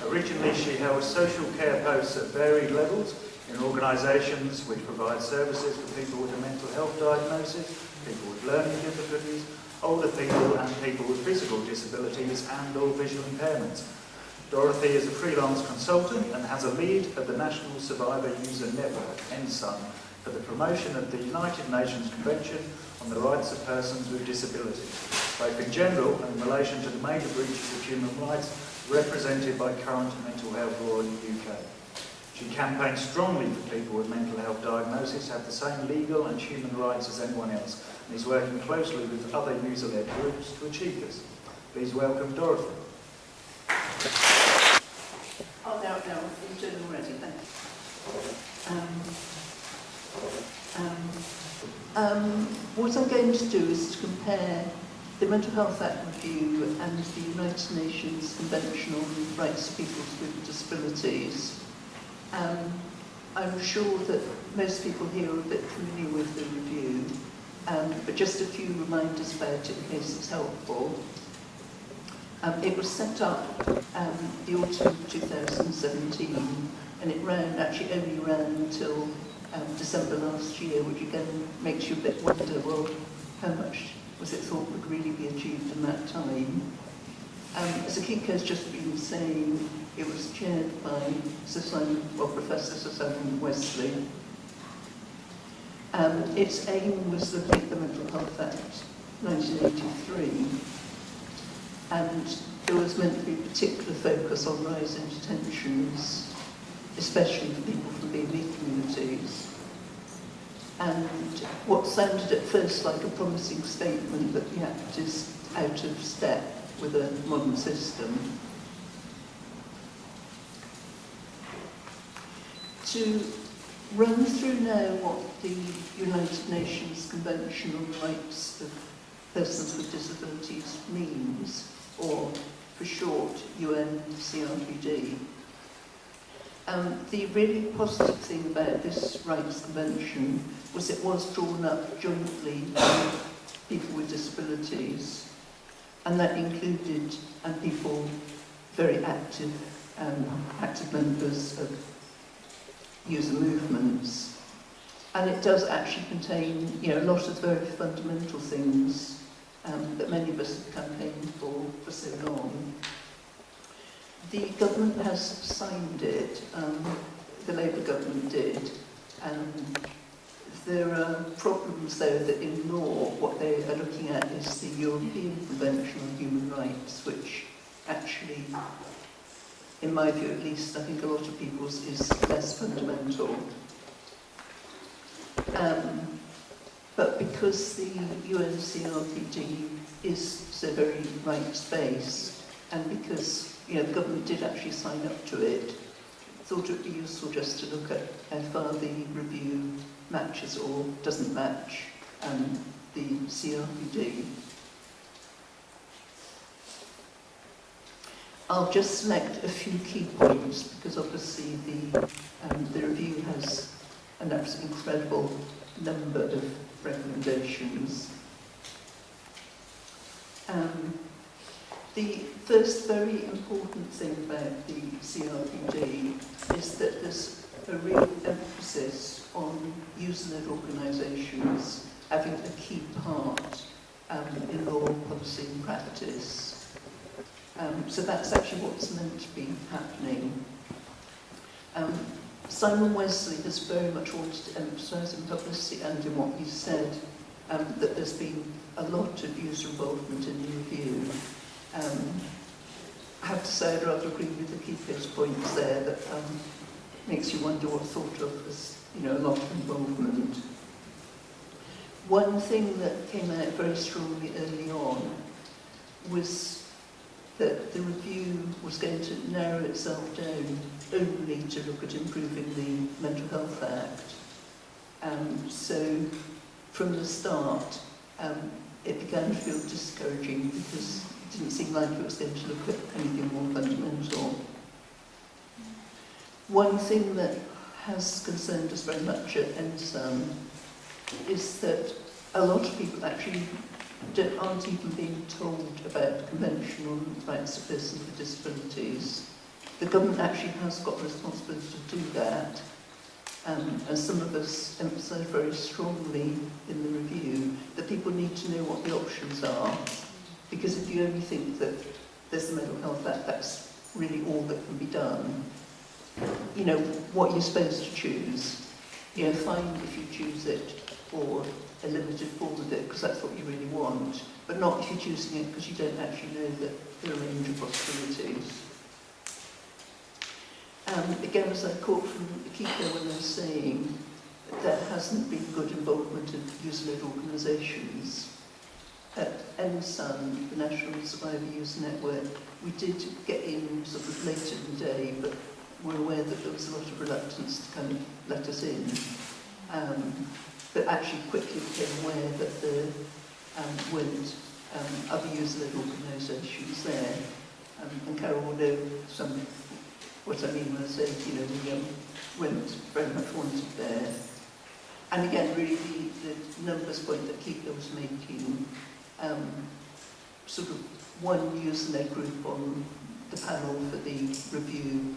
A: Originally, she held social care posts at varied levels in organisations which provide services for people with a mental health diagnosis, people with learning difficulties, older people and people with physical disabilities and or visual impairments. Dorothy is a freelance consultant and has a lead at the National Survivor User Network, NSUN, for the promotion of the United Nations Convention on the Rights of Persons with Disabilities, both in general and in relation to the major breaches of human rights represented by current mental health law in the UK. She campaigns strongly for people with mental health diagnosis have the same legal and human rights as anyone else, and is working closely with other user-led groups to achieve this. Please welcome Dorothy.
E: Oh, no, you've done already, thank you. What I'm going to do is to compare the Mental Health Act Review and the United Nations Convention on the Rights of People with Disabilities. I'm sure that most people here are a bit familiar with the review, but just a few reminders about it in case it's helpful. It was set up the autumn of 2017, and it actually only ran until December last year, which again makes you a bit wonder, well, how much was it thought would really be achieved in that time? As Akiko's just been saying, it was chaired by Professor Sir Simon Wesley. Its aim was looking at the Mental Health Act 1983, and there was meant to be a particular focus on rising detentions, especially for people from BB communities. And what sounded at first like a promising statement that the Act is out of step with a modern system. To run through now what the United Nations Convention on the Rights of Persons with Disabilities means, or for short, UNCRPD. The really positive thing about this rights convention was it was drawn up jointly by people with disabilities, and that included people very active members of user movements. And it does actually contain, a lot of very fundamental things that many of us have campaigned for so long. The government has signed it, the Labour government did, and there are problems though that in law what they are looking at is the European Convention on Human Rights, which actually, in my view at least, I think a lot of people's is less fundamental. But because the UNCRPD is so very rights-based, and because the government did actually sign up to it, I thought it would be useful just to look at how far the review matches or doesn't match the CRPD. I'll just select a few key points because obviously the review has an absolutely incredible number of recommendations. The first very important thing about the CRPD is that there's a real emphasis on user-led organisations having a key part in law, policy and practice. So that's actually what's meant to be happening. Simon Wesley has very much wanted to emphasise in publicity and in what he said that there's been a lot of user involvement in the review. I have to say I'd rather agree with Akiko's points there that makes you wonder what's thought of as a lot of involvement. One thing that came out very strongly early on was that the review was going to narrow itself down only to look at improving the Mental Health Act. So from the start, it began to feel discouraging because it didn't seem like it was going to look at anything more fundamental. One thing that has concerned us very much at NSAM is that a lot of people actually aren't even being told about the Convention on Rights of Persons with Disabilities. The government actually has got a responsibility to do that, and some of us emphasise very strongly in the review that people need to know what the options are, because if you only think that there's the Mental Health Act, that's really all that can be done. What you're supposed to choose, fine if you choose it for a limited form of it, because that's what you really want, but not if you're choosing it because you don't actually know that there are a range of possibilities. Again, as I caught from Akiko when I was saying that there hasn't been good involvement of user-led organisations. At NSAN, the National Survivor User Network, we did get in sort of later in the day, but we're aware that there was a lot of reluctance to kind of let us in. But actually quickly became aware that there weren't other user-led organisations there. And Carol will know what I mean when I say, we weren't very much wanted there. And again, really the numbers point that Akiko was making, sort of one user-led group on the panel for the review,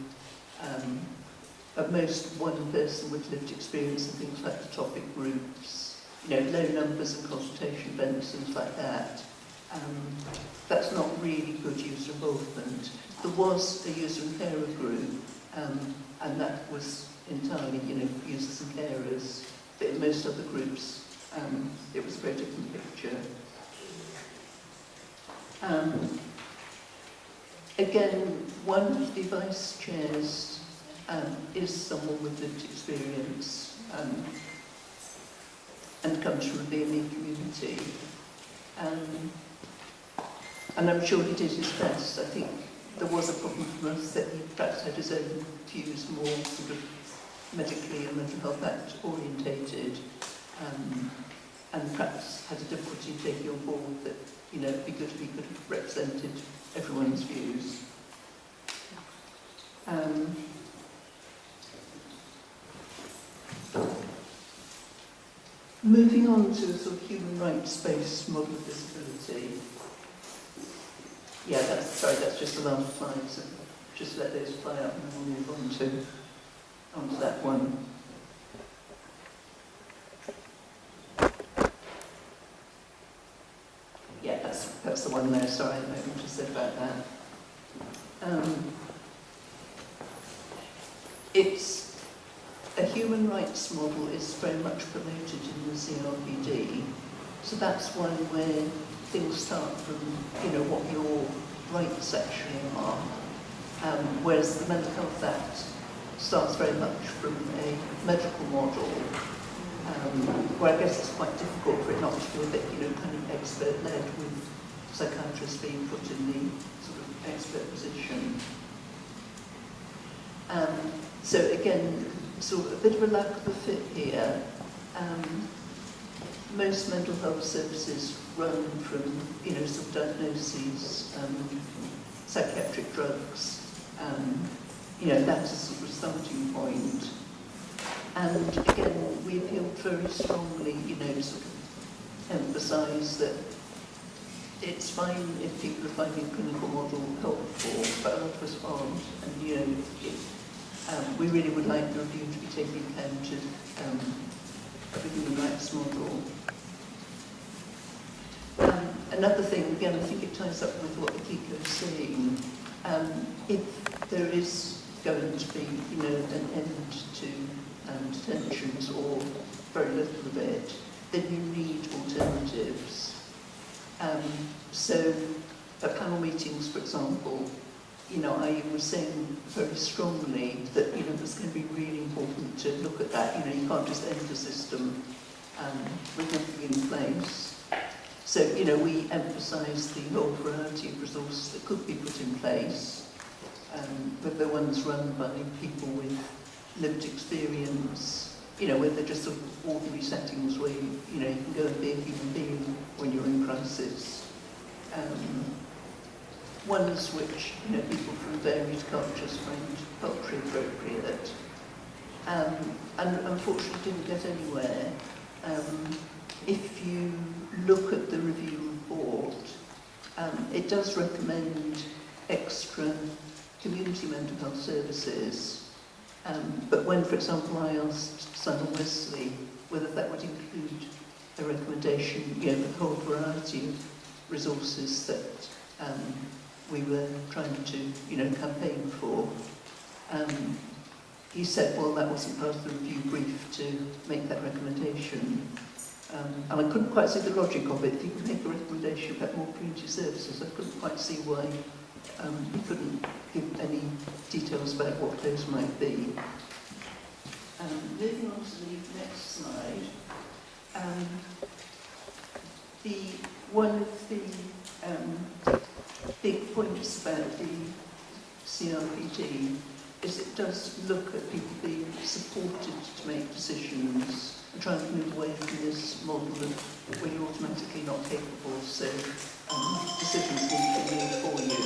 E: at most one person with lived experience and things like the topic groups, low numbers and consultation events, things like that. That's not really good user involvement. There was a user and carer group, and that was entirely, users and carers. But in most other groups, it was a very different picture. Again, one of the vice chairs is someone with lived experience. and comes from a BME community. And I'm sure he did his best. I think there was a problem for us that he perhaps had his own views more sort of medically and mental health act orientated, and perhaps had a difficulty taking on board that, you know, it'd be good if he could have represented everyone's views. Moving on to a sort of human rights-based model of disability. Yeah, that's just the last slide, so just let those fly up and then we'll move on to that one. Yeah, that's the one there, sorry, I don't know what you said about that. It's a human rights model is very much promoted in the CRPD, so that's one where things start from, you know, what your rights actually are, whereas the Mental Health Act starts very much from a medical model, where I guess it's quite difficult for it not to be a bit, you know, kind of expert-led, with psychiatrists being put in the sort of expert position. So again, sort of a bit of a lack of a fit here. Most mental health services run from, you know, sort of diagnoses, psychiatric drugs, you know, that's a sort of starting point. And again, we appealed very strongly, you know, sort of emphasise that it's fine if people are finding a clinical model helpful, but a lot of us aren't, and, you know, we really would like the review to be taking account of the human rights model. Another thing, again, I think it ties up with what Akiko is saying. If there is going to be, you know, an end to detentions, or very little of it, then you need alternatives. So at panel meetings, for example, you know, I was saying very strongly that, you know, it's going to be really important to look at that. You know, you can't just end the system with nothing in place. So, you know, we emphasise the whole variety of resources that could be put in place, but the ones run by people with lived experience, you know, where they're just sort of ordinary settings where, you know, you can go and be a human being when you're in crisis. Ones which, you know, people from varied cultures find culturally appropriate, and unfortunately didn't get anywhere. If you look at the review report, it does recommend extra community mental health services, but when, for example, I asked Simon Wesley whether that would include a recommendation, you know, the whole variety of resources that we were trying to, you know, campaign for, he said, well, that wasn't part of the review brief to make that recommendation. And I couldn't quite see the logic of it. If you could make a recommendation about more community services, I couldn't quite see why we couldn't give any details about what those might be. Moving on to the next slide. One of the big points about the CRPD is it does look at people being supported to make decisions and trying to move away from this model of where you're automatically not capable, so decisions need to be made for you.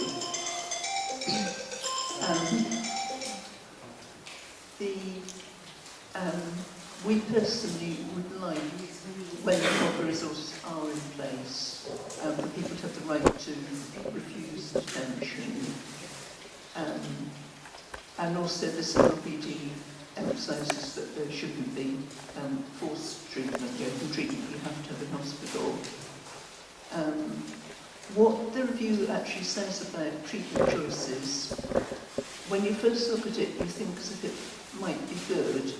E: We personally would like, when the proper resources are in place, for people to have the right to refuse detention. And also the CRPD emphasises that there shouldn't be forced treatment, you know, the treatment you have to have in hospital. What the review actually says about treatment choices, when you first look at it, you think as if it might be good,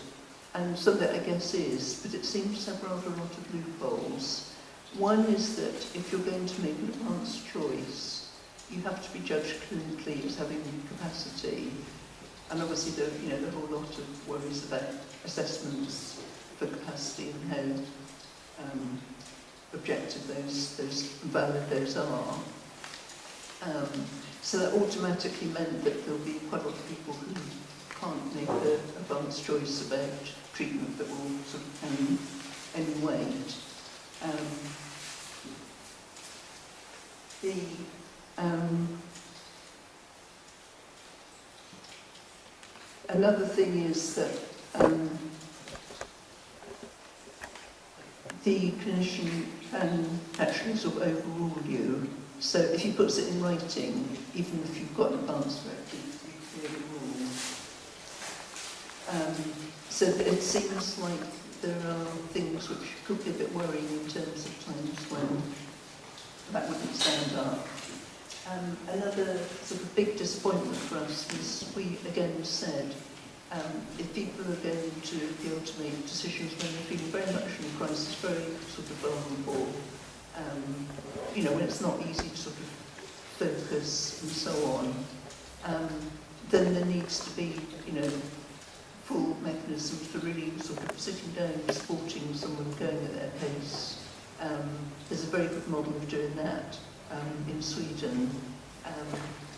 E: and some of it I guess is, but it seems to have rather a lot of loopholes. One is that if you're going to make an advanced choice, you have to be judged clinically as having capacity. And obviously there are a whole lot of worries about assessments for capacity and objective valid those are. So that automatically meant that there'll be quite a lot of people who can't make an advanced choice about treatment that will sort of carry any weight. Another thing is that the clinician can actually sort of overrule you. So if he puts it in writing, even if you've got an advanced directive, you can overrule. So it seems like there are things which could be a bit worrying in terms of times when that wouldn't stand up. Another sort of big disappointment for us was we again said if people are going to be able to make decisions when they're feeling very much in a crisis, very sort of vulnerable, when it's not easy to sort of focus and so on, then there needs to be, full mechanisms for really sort of sitting down and supporting someone going at their pace. There's a very good model of doing that in Sweden.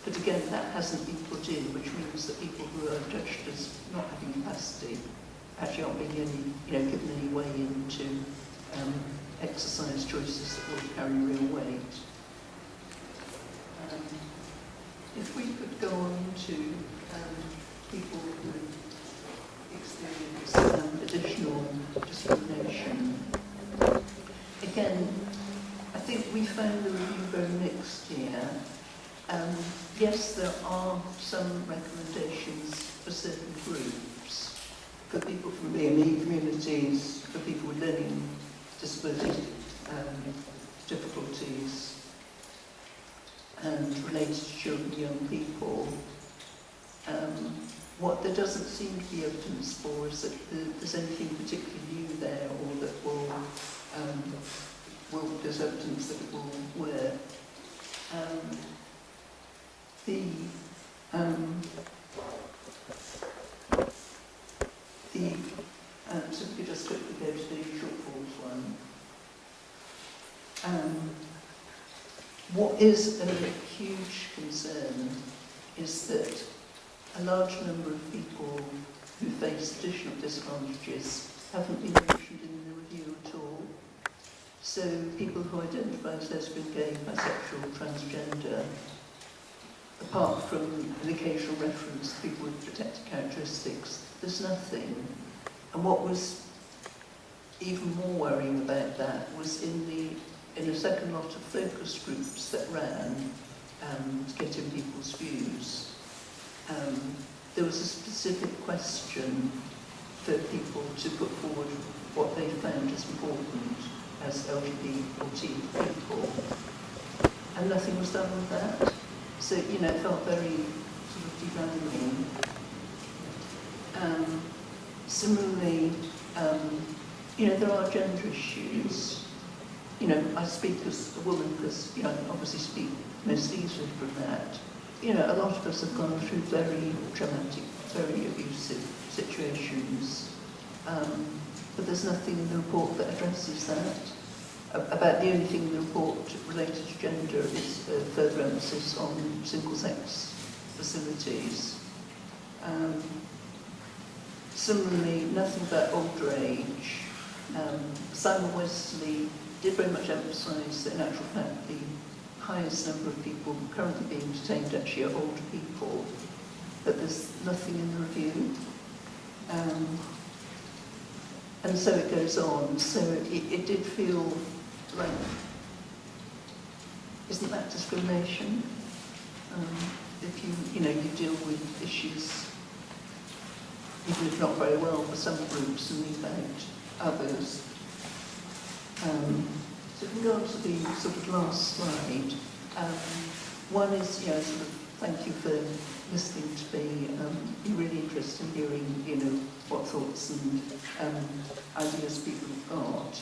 E: But again, that hasn't been put in, which means that people who are judged as not having capacity actually aren't being given any way into exercise choices that will carry real weight. If we could go on to people who experience additional discrimination. Again, I think we found the review very mixed here. Yes, there are some recommendations for certain groups, for people from BME communities, for people with learning disability difficulties, and related to children and young people. What there doesn't seem to be evidence for is that there's anything particularly new there, or that there's evidence that it will work. So we could just quickly go to the shortfalls one. What is a huge concern is that a large number of people who face additional disadvantages haven't been mentioned in the review at all. So people who identify as lesbian, gay, bisexual, transgender, apart from an occasional reference to people with protected characteristics, there's nothing. And what was even more worrying about that was in a second lot of focus groups that ran to get in people's views, there was a specific question for people to put forward what they found as important as LGBT people, and nothing was done with that. So, it felt very sort of devaluing. Similarly, there are gender issues. I speak as a woman because, I obviously speak most easily from that. A lot of us have gone through very traumatic, very abusive situations. But there's nothing in the report that addresses that. About the only thing in the report related to gender is further emphasis on single-sex facilities. Similarly, nothing about older age. Simon Wesley did very much emphasise that in actual fact the highest number of people currently being detained actually are older people, but there's nothing in the review. And so it goes on. So it did feel like, isn't that discrimination? If you deal with issues, even if not very well for some groups, and leave out others. So if we go on to the sort of last slide, one is, sort of thank you for listening to me. Be really interested in hearing, what thoughts and ideas people have got.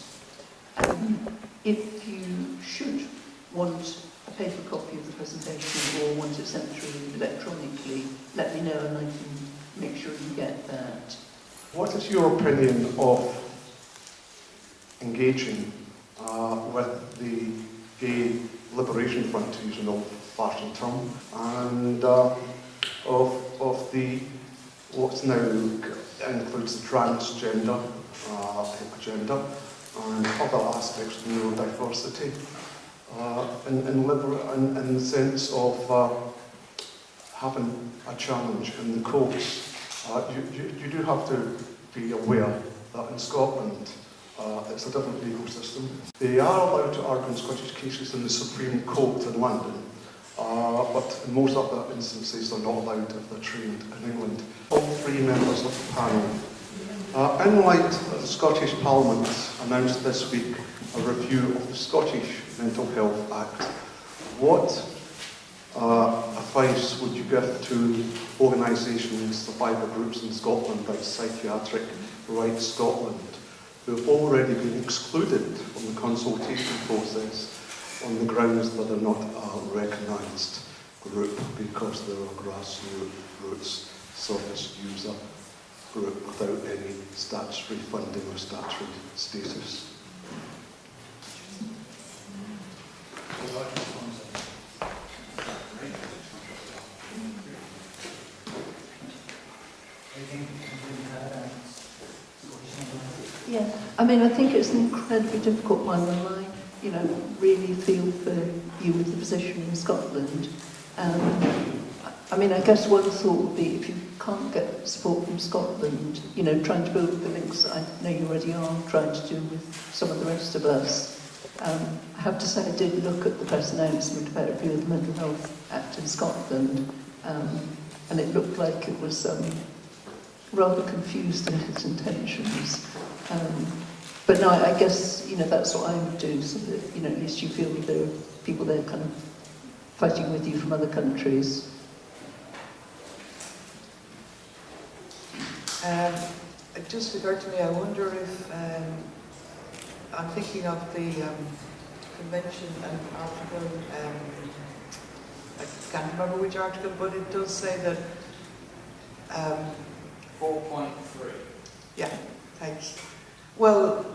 E: If you should want a paper copy of the presentation or want it sent through electronically, let me know and I can make sure you get that.
F: What is your opinion of engaging with the Gay Liberation Front, to use an old-fashioned term, and of the what's now includes the transgender agenda and other aspects of neurodiversity. In the sense of having a challenge in the courts, you do have to be aware that in Scotland it's a different legal system. They are allowed to argue in Scottish cases in the Supreme Court in London, but in most other instances they're not allowed if they're trained in England. All three members of the panel. In light, the Scottish Parliament announced this week a review of the Scottish Mental Health Act. What advice would you give to organisations, survivor groups in Scotland like Psychiatry, Right Scotland, who have already been excluded from the consultation process on the grounds that they're not a recognised group because they're a grassroots service user group without any statutory funding or statutory status?
E: Yeah, I mean, I think it's an incredibly difficult one, and I, really feel for you with the position in Scotland. I mean, I guess one thought would be if you can't get support from Scotland, trying to build the links that I know you already are trying to do with some of the rest of us. I have to say I did look at the press announcement about a review of the Mental Health Act in Scotland, and it looked like it was rather confused in its intentions. But no, I guess, that's what I would do, so that, at least you feel that there are people there kind of fighting with you from other countries.
B: It just occurred to me, I wonder if, I'm thinking of the convention and article, I can't remember which article, but it does say that
A: 4.3.
B: Yeah, thanks. Well,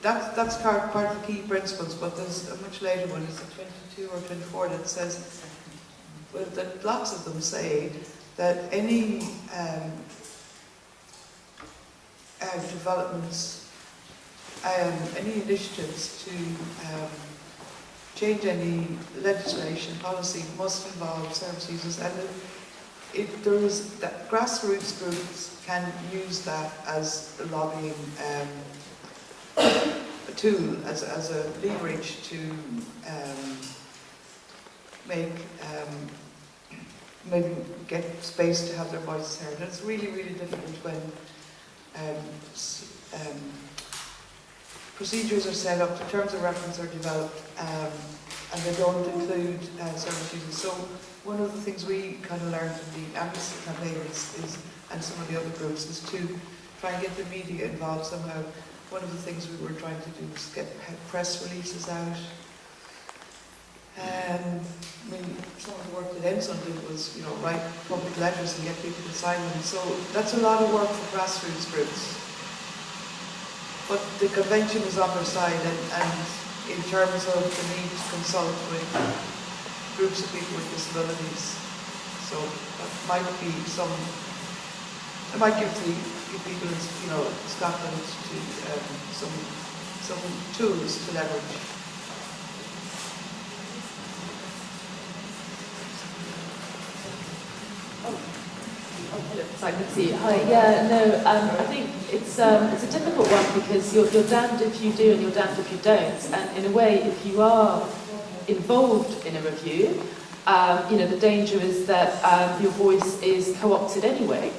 B: that's part of the key principles, but there's a much later one, it's 22 or 24, that says, well, that lots of them say that any developments, any initiatives to change any legislation, policy must involve service users, and there is that grassroots groups can use that as a lobbying a tool, as a leverage to maybe get space to have their voices heard. And it's really, really difficult when procedures are set up, the terms of reference are developed, and they don't include service users. So one of the things we kind of learned in the Amnesty campaign is, and some of the other groups, is to try and get the media involved somehow. One of the things we were trying to do was get press releases out. I mean, some of the work that Ensign did was, write public letters and get people to sign them. So that's a lot of work for grassroots groups. But the convention is on their side, and in terms of the need to consult with groups of people with disabilities. So that might be it might give people in, Scotland to some tools to leverage.
C: Sorry, let's see. Hi. Yeah, no. I think it's a difficult one because you're damned if you do and you're damned if you don't. And in a way, if you are involved in a review, the danger is that your voice is co-opted anyway.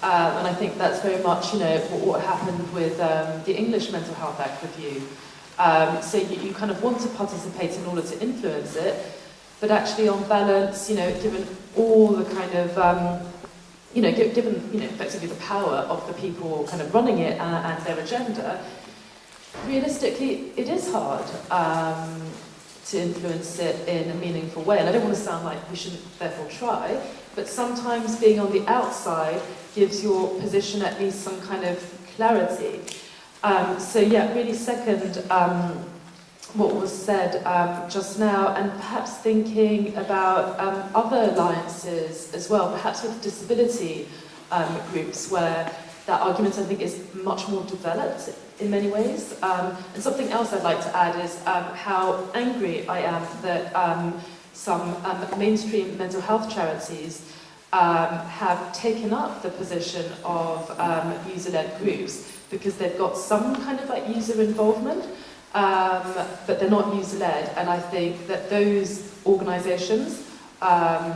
C: And I think that's very much, what happened with the English Mental Health Act review. So you kind of want to participate in order to influence it, but actually on balance, given all the kind of given effectively the power of the people kind of running it and their agenda, realistically it is hard to influence it in a meaningful way. And I don't want to sound like we shouldn't therefore try, but sometimes being on the outside gives your position at least some kind of clarity. So yeah, really second what was said just now, and perhaps thinking about other alliances as well, perhaps with disability groups, where that argument, I think, is much more developed in many ways. And something else I'd like to add is how angry I am that some mainstream mental health charities have taken up the position of user-led groups, because they've got some kind of like user involvement, but they're not user-led. And I think that those organisations are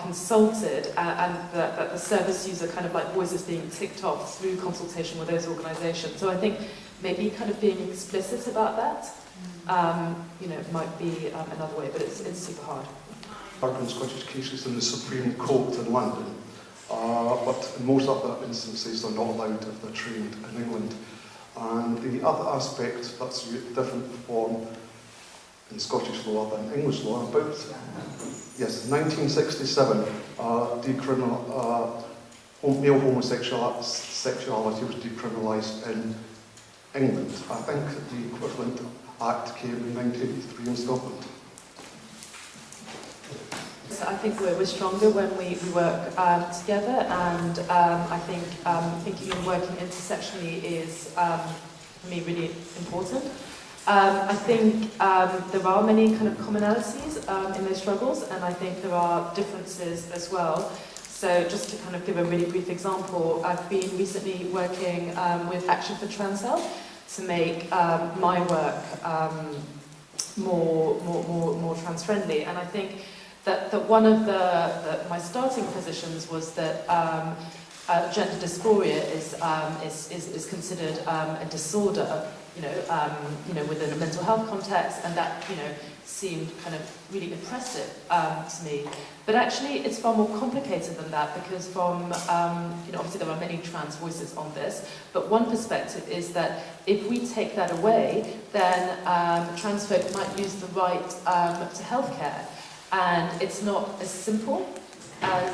C: consulted, and that the service user kind of like voice is being ticked off through consultation with those organisations. So I think maybe kind of being explicit about that, might be another way, but it's super hard.
F: In Scottish cases in the Supreme Court in London, but in most other instances they're not allowed if they're trained in England. And the other aspect that's different from in Scottish law than English law, about 1967, male homosexuality was decriminalised in England. I think the equivalent act came in 1983 in Scotland.
C: So I think we're stronger when we work together, and I think thinking and working intersectionally is, for me, really important. I think there are many kind of commonalities in those struggles, and I think there are differences as well. So just to kind of give a really brief example, I've been recently working with Action for Trans Health to make my work more trans-friendly, and I think that one of my starting positions was that gender dysphoria is considered a disorder, within a mental health context, and that seemed kind of really impressive to me. But actually, it's far more complicated than that, because from obviously there are many trans voices on this, but one perspective is that if we take that away, then trans folk might lose the right to healthcare. And it's not as simple.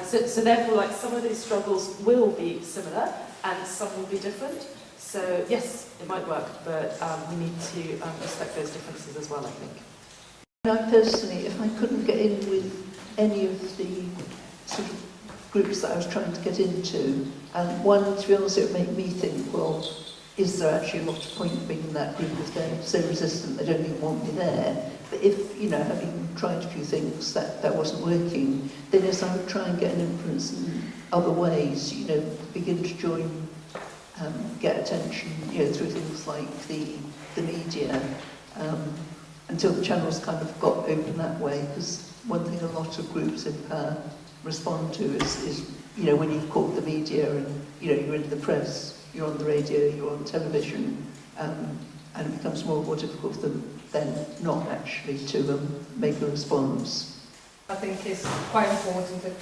C: So therefore, like, some of these struggles will be similar and some will be different. So yes, it might work, but we need to respect those differences as well, I think.
E: I personally, if I couldn't get in with any of the sort of groups that I was trying to get into, and one, to be honest, it would make me think, well, is there actually a lot of point being in that group if they're so resistant they don't even want me there? But if, having tried a few things that wasn't working, then yes, I would try and get an influence in other ways, begin to join, get attention, through things like the media, until the channels kind of got open that way. Because one thing a lot of groups in power respond to is when you've caught the media and, you're in the press, you're on the radio, you're on television, and it becomes more difficult for them then not actually to make a response.
G: I think it's quite important that,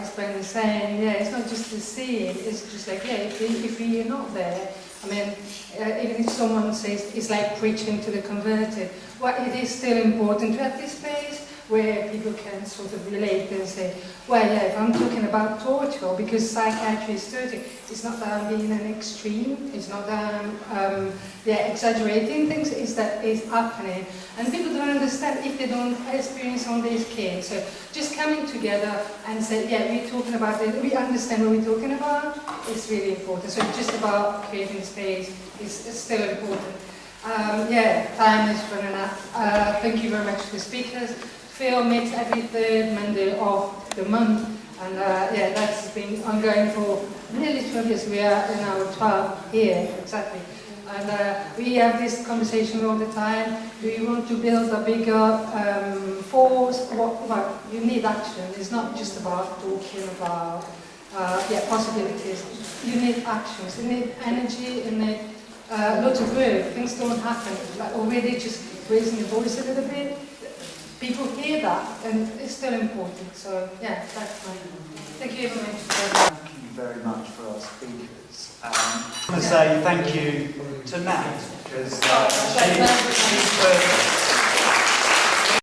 G: as Ben was saying, it's not just the seeing, it's just like, if you're not there, I mean, even if someone says it's like preaching to the converted, well, it is still important to have this space where people can sort of relate and say, well, if I'm talking about torture, because psychiatry is dirty, it's not that I'm being an extreme, it's not that I'm exaggerating things, it's that it's happening. And people don't understand if they don't experience on this case. So just coming together and say, we're talking about it, we understand what we're talking about, it's really important. So just about creating space is still important. Time is running out. Thank you very much to the speakers. F.E.E.L meets every third Monday of the month, and that's been ongoing for nearly 12 years. We are in our 12th year, exactly. And we have this conversation all the time. Do you want to build a bigger force? Well, you need action. It's not just about talking about possibilities. You need actions. You need energy. You need lots of work. Things don't happen. Like already just raising the voice a little bit. People hear that, and it's still important. So, that's fine. Thank you very much.
A: Thank you very much for our speakers. I want to say thank you to Nat, because she